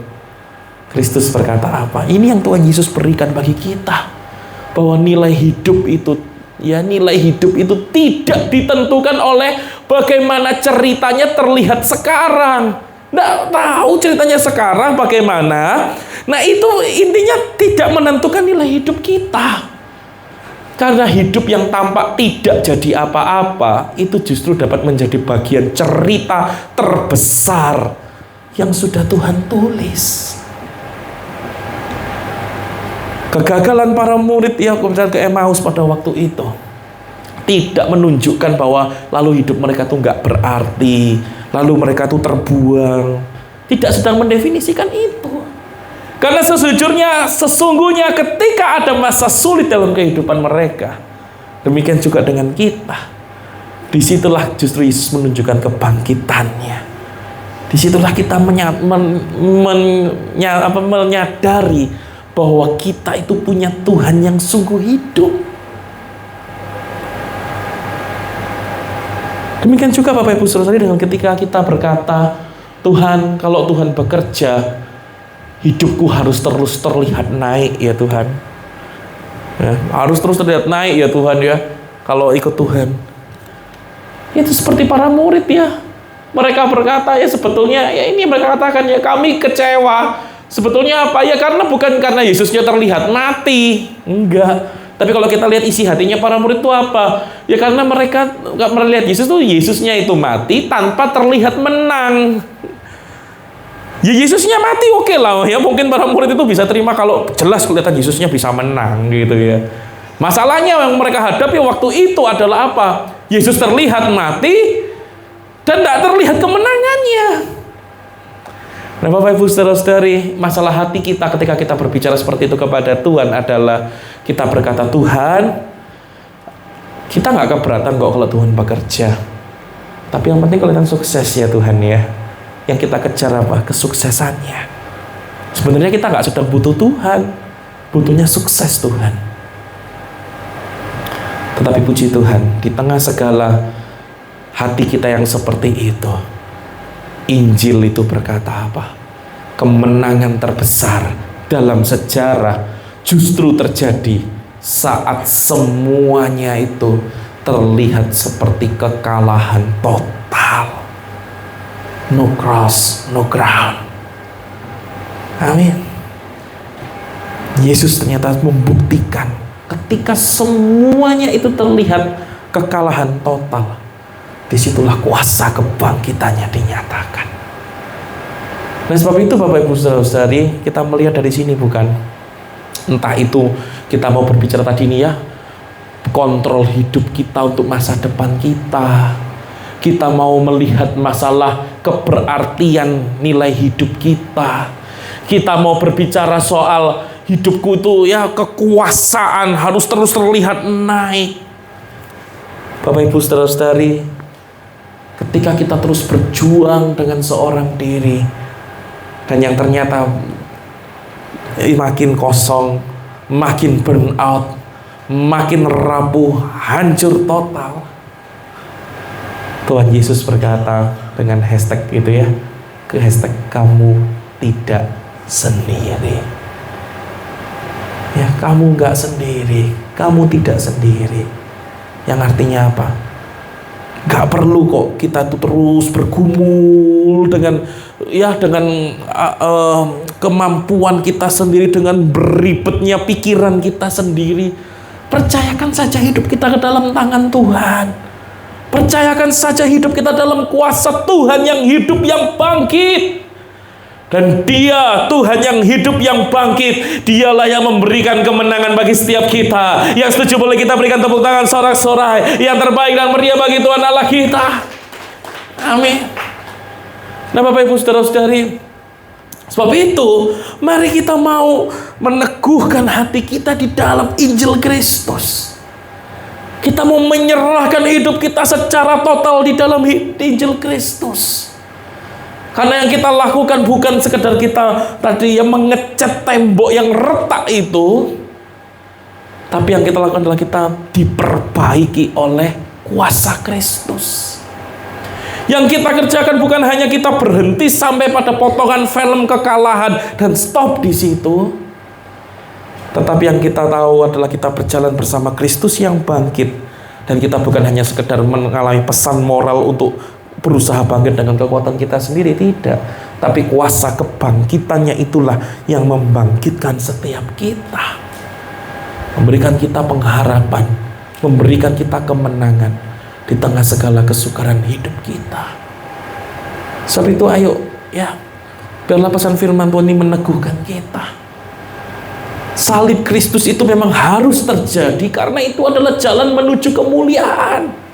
Kristus berkata apa? Ini yang Tuhan Yesus berikan bagi kita. Bahwa nilai hidup itu tidak ditentukan oleh bagaimana ceritanya terlihat sekarang. Nggak tahu ceritanya sekarang bagaimana. Nah itu intinya tidak menentukan nilai hidup kita. Karena hidup yang tampak tidak jadi apa-apa, itu justru dapat menjadi bagian cerita terbesar yang sudah Tuhan tulis. Kegagalan para murid yang kemudian ke Emmaus pada waktu itu tidak menunjukkan bahwa lalu hidup mereka tuh nggak berarti, lalu mereka tuh terbuang. Tidak sedang mendefinisikan itu. Karena sesungguhnya ketika ada masa sulit dalam kehidupan mereka, demikian juga dengan kita. Disitulah justru Yesus menunjukkan kebangkitannya. Disitulah kita menyadari bahwa kita itu punya Tuhan yang sungguh hidup. Demikian juga Bapak Ibu Saudara dengan ketika kita berkata, Tuhan, kalau Tuhan bekerja, hidupku harus terus terlihat naik ya Tuhan. Ya, harus terus terlihat naik ya Tuhan ya. Kalau ikut Tuhan. Itu seperti para murid ya. Mereka berkata ya sebetulnya ya ini mereka katakan ya kami kecewa. Sebetulnya apa? Ya karena bukan karena Yesusnya terlihat mati. Enggak. Tapi kalau kita lihat isi hatinya para murid itu apa? Ya karena mereka nggak melihat Yesus tuh Yesusnya itu mati tanpa terlihat menang. Ya Yesusnya mati oke lah. Ya mungkin para murid itu bisa terima kalau jelas kelihatan Yesusnya bisa menang gitu ya. Masalahnya yang mereka hadapi waktu itu adalah apa? Yesus terlihat mati dan tidak terlihat kemenangannya. Nah Bapak Ibu Saudara-saudari, masalah hati kita ketika kita berbicara seperti itu kepada Tuhan adalah kita berkata, Tuhan, kita nggak keberatan kok kalau Tuhan bekerja. Tapi yang penting kelihatan sukses ya Tuhan ya. Yang kita kejar apa? Kesuksesannya. Sebenarnya kita nggak sedang butuh Tuhan, butuhnya sukses Tuhan. Tetapi puji Tuhan, di tengah segala hati kita yang seperti itu, Injil itu berkata apa? Kemenangan terbesar dalam sejarah justru terjadi saat semuanya itu terlihat seperti kekalahan total. No cross, no ground. Amin. Yesus ternyata membuktikan ketika semuanya itu terlihat kekalahan total, disitulah kuasa kebangkitannya dinyatakan. Nah sebab itu Bapak Ibu Saudara-saudari, kita melihat dari sini bukan? Entah itu kita mau berbicara tadi nih ya, kontrol hidup kita untuk masa depan kita. Kita mau melihat masalah keberartian nilai hidup kita. Kita mau berbicara soal hidupku itu ya kekuasaan harus terus terlihat naik. Bapak Ibu Saudara-saudari, ketika kita terus berjuang dengan seorang diri dan yang ternyata makin kosong, makin burn out, makin rapuh, hancur total, Tuhan Yesus berkata dengan hashtag itu ya, ke hashtag kamu tidak sendiri. Ya, kamu nggak sendiri, kamu tidak sendiri. Yang artinya apa? Gak perlu kok kita tuh terus bergumul dengan kemampuan kita sendiri, dengan beribetnya pikiran kita sendiri. Percayakan saja hidup kita ke dalam tangan Tuhan. Percayakan saja hidup kita dalam kuasa Tuhan yang hidup, yang bangkit. Dan Dia, Tuhan yang hidup, yang bangkit, Dialah yang memberikan kemenangan bagi setiap kita. Yang setuju boleh kita berikan tepuk tangan sorak-sorai. Yang terbaik dan meriah bagi Tuhan Allah kita. Amin. Nah Bapak Ibu Saudara-saudari, sebab itu mari kita mau meneguhkan hati kita di dalam Injil Kristus. Kita mau menyerahkan hidup kita secara total di dalam Injil Kristus. Karena yang kita lakukan bukan sekedar kita tadi yang mengecat tembok yang retak itu, tapi yang kita lakukan adalah kita diperbaiki oleh kuasa Kristus. Yang kita kerjakan bukan hanya kita berhenti sampai pada potongan film kekalahan dan stop di situ, tetapi yang kita tahu adalah kita berjalan bersama Kristus yang bangkit, dan kita bukan hanya sekedar mengalami pesan moral untuk berusaha bangkit dengan kekuatan kita sendiri, tidak. Tapi kuasa kebangkitannya itulah yang membangkitkan setiap kita, memberikan kita pengharapan, memberikan kita kemenangan di tengah segala kesukaran hidup kita. Sebab itu ayo ya, biarlah pesan firman Tuhan ini meneguhkan kita. Salib Kristus itu memang harus terjadi karena itu adalah jalan menuju kemuliaan.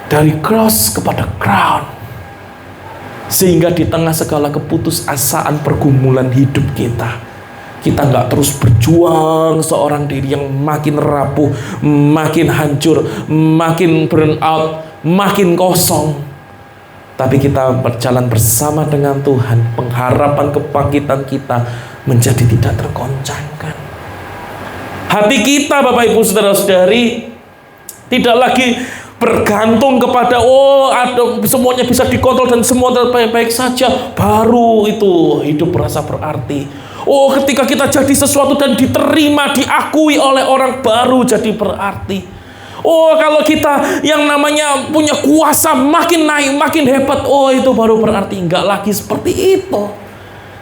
Dari cross kepada crown. Sehingga di tengah segala keputusasaan pergumulan hidup kita, kita nggak terus berjuang seorang diri yang makin rapuh, makin hancur, makin burn out, makin kosong. Tapi kita berjalan bersama dengan Tuhan, pengharapan kebangkitan kita menjadi tidak tergoncangkan. Hati kita Bapak Ibu Saudara-saudari tidak lagi bergantung kepada ada semuanya bisa dikontrol dan semua baik-baik saja, baru itu hidup merasa berarti. Ketika kita jadi sesuatu dan diterima, diakui oleh orang, baru jadi berarti. Kalau kita yang namanya punya kuasa makin naik, makin hebat, itu baru berarti. Enggak lagi seperti itu.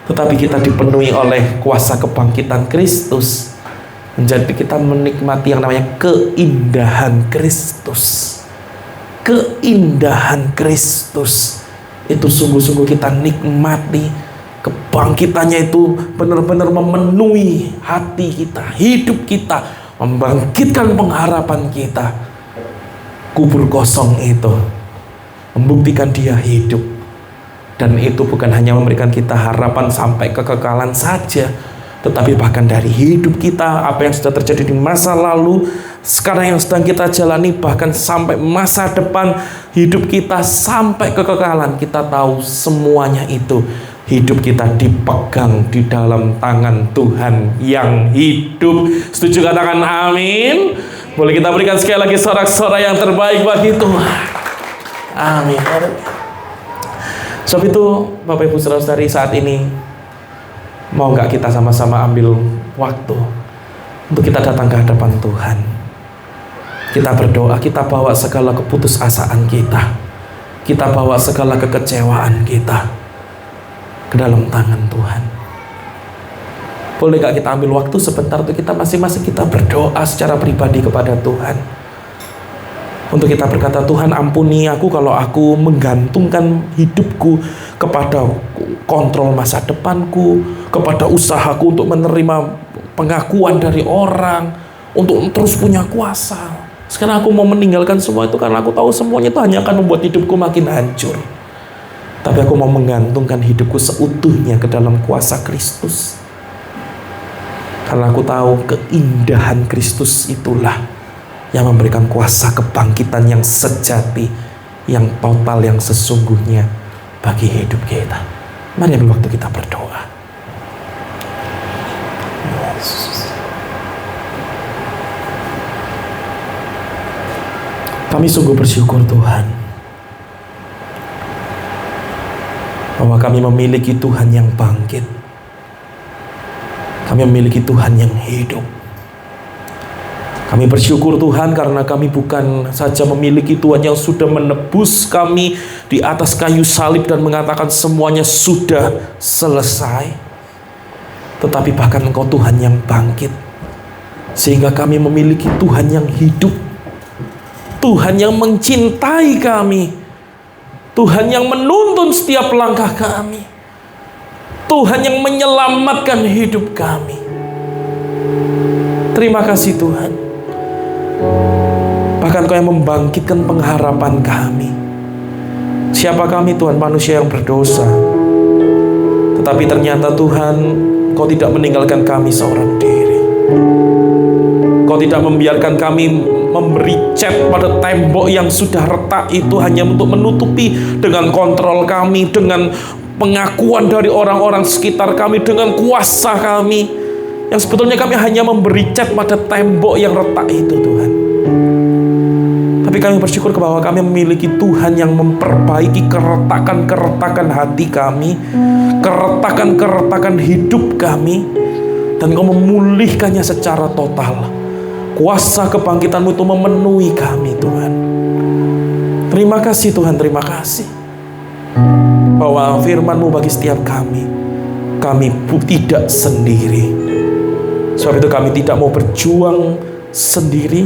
Tetapi kita dipenuhi oleh kuasa kebangkitan Kristus, menjadi kita menikmati yang namanya keindahan Kristus. Keindahan Kristus itu sungguh-sungguh kita nikmati. Kebangkitannya itu benar-benar memenuhi hati kita, hidup kita, membangkitkan pengharapan kita. Kubur kosong itu membuktikan Dia hidup, dan itu bukan hanya memberikan kita harapan sampai kekekalan saja, tetapi bahkan dari hidup kita, apa yang sudah terjadi di masa lalu, sekarang yang sedang kita jalani, bahkan sampai masa depan hidup kita sampai kekekalan, kita tahu semuanya itu hidup kita dipegang di dalam tangan Tuhan yang hidup. Setuju katakan amin? Boleh kita berikan sekali lagi sorak-sorai yang terbaik bagi Tuhan. Amin. Sebab itu Bapak Ibu Saudara-saudari, saat ini mau nggak kita sama-sama ambil waktu untuk kita datang ke hadapan Tuhan. Kita berdoa, kita bawa segala keputusasaan kita, kita bawa segala kekecewaan kita ke dalam tangan Tuhan. Boleh gak kita ambil waktu sebentar untuk kita masing-masing kita berdoa secara pribadi kepada Tuhan, untuk kita berkata, Tuhan ampuni aku kalau aku menggantungkan hidupku kepada kontrol masa depanku, kepada usahaku untuk menerima pengakuan dari orang, untuk terus punya kuasa. Sekarang aku mau meninggalkan semua itu karena aku tahu semuanya itu hanya akan membuat hidupku makin hancur. Tapi aku mau menggantungkan hidupku seutuhnya ke dalam kuasa Kristus. Karena aku tahu keindahan Kristus itulah yang memberikan kuasa kebangkitan yang sejati, yang total, yang sesungguhnya bagi hidup kita. Mari ambil waktu kita berdoa. Kami sungguh bersyukur Tuhan, bahwa kami memiliki Tuhan yang bangkit. Kami memiliki Tuhan yang hidup. Kami bersyukur Tuhan karena kami bukan saja memiliki Tuhan yang sudah menebus kami di atas kayu salib dan mengatakan semuanya sudah selesai, tetapi bahkan Engkau Tuhan yang bangkit, sehingga kami memiliki Tuhan yang hidup, Tuhan yang mencintai kami, Tuhan yang menuntun setiap langkah kami, Tuhan yang menyelamatkan hidup kami. Terima kasih Tuhan. Bahkan Kau yang membangkitkan pengharapan kami. Siapa kami Tuhan? Manusia yang berdosa. Tetapi ternyata Tuhan, Kau tidak meninggalkan kami seorang diri. Kau tidak membiarkan kami memberi cat pada tembok yang sudah retak itu hanya untuk menutupi dengan kontrol kami, dengan pengakuan dari orang-orang sekitar kami, dengan kuasa kami. Yang sebetulnya kami hanya memberi cat pada tembok yang retak itu Tuhan. Tapi kami bersyukur bahwa kami memiliki Tuhan yang memperbaiki keretakan-keretakan hati kami, keretakan-keretakan hidup kami, dan Kau memulihkannya secara total. Kuasa kebangkitan-Mu itu memenuhi kami Tuhan. Terima kasih Tuhan, terima kasih. Bahwa firman-Mu bagi setiap kami tidak sendiri. Sebab itu kami tidak mau berjuang sendiri.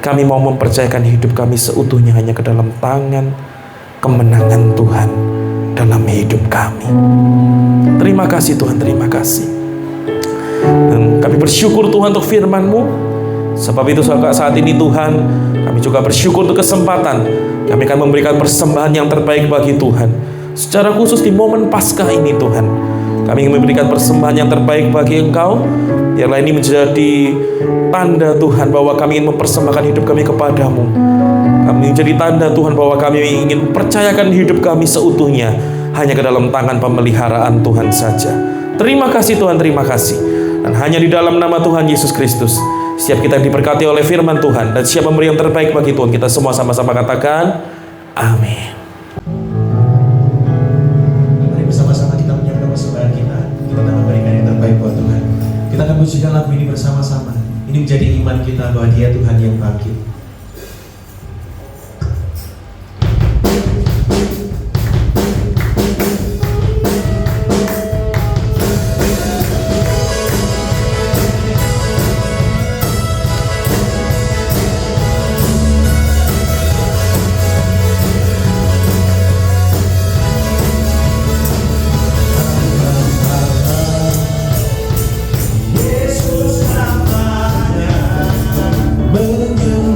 Kami mau mempercayakan hidup kami seutuhnya hanya ke dalam tangan kemenangan Tuhan dalam hidup kami. Terima kasih Tuhan, terima kasih. Dan kami bersyukur Tuhan untuk firman-Mu. Sebab itu saat ini Tuhan, kami juga bersyukur untuk kesempatan kami akan memberikan persembahan yang terbaik bagi Tuhan. Secara khusus di momen Paskah ini Tuhan, kami ingin memberikan persembahan yang terbaik bagi Engkau. Biarlah ini menjadi tanda Tuhan bahwa kami ingin mempersembahkan hidup kami kepadamu. Kami menjadi tanda Tuhan bahwa kami ingin percayakan hidup kami seutuhnya hanya ke dalam tangan pemeliharaan Tuhan saja. Terima kasih Tuhan, terima kasih. Dan hanya di dalam nama Tuhan Yesus Kristus, setiap kita diberkati oleh firman Tuhan, dan siap memberi yang terbaik bagi Tuhan. Kita semua sama-sama katakan, amin. Mari bersama-sama kita menyiapkan persembahan kita. Kita memberikan yang terbaik buat Tuhan. Kita akan pujikan lagu ini bersama-sama. Ini menjadi iman kita bahwa Dia Tuhan yang bangkit. Yesus namanya menyembuhkan.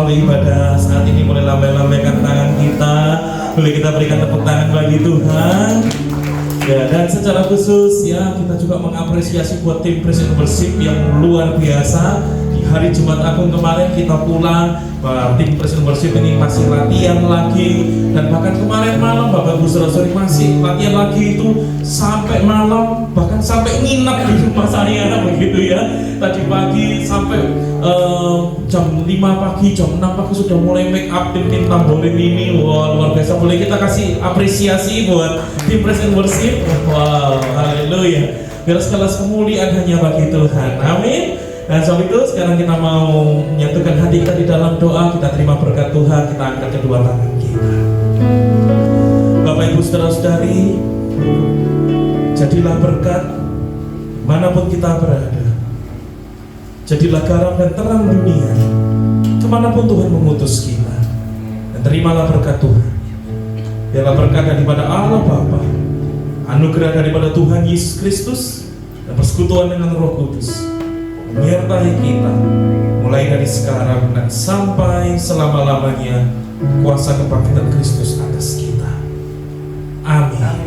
melalui ibadah saat ini boleh lambaikan tangan kita, boleh kita berikan tepuk tangan bagi Tuhan. Ya, dan secara khusus ya kita juga mengapresiasi buat tim Praise and Worship yang luar biasa. Di hari Jumat Agung kemarin kita pulang, tim Praise and Worship ini masih latihan lagi, dan bahkan kemarin malam Bapak Ibu Saudara-saudari masih latihan lagi itu sampai malam, bahkan sampai nginap di rumah saya begitu ya. Tadi pagi sampai jam 5 pagi, jam 6 pagi sudah mulai make up tim tamborin ini. Wah, luar biasa. Boleh kita kasih apresiasi buat tim Praise and Worship. Wow, haleluya. Biar segala kemuliaan hanya bagi Tuhan. Amin. Dan sebab itu sekarang kita mau menyatukan hati kita di dalam doa. Kita terima berkat Tuhan. Kita angkat kedua tangan kita. Bapak Ibu Saudara-saudari, jadilah berkat manapun kita berada. Jadilah garam dan terang dunia kemanapun Tuhan mengutus kita. Dan terimalah berkat Tuhan. Biarlah berkat daripada Allah Bapa, anugerah daripada Tuhan Yesus Kristus, dan persekutuan dengan Roh Kudus menyertai kita mulai dari sekarang dan sampai selama-lamanya. Kuasa kebangkitan Kristus atas kita. Amin.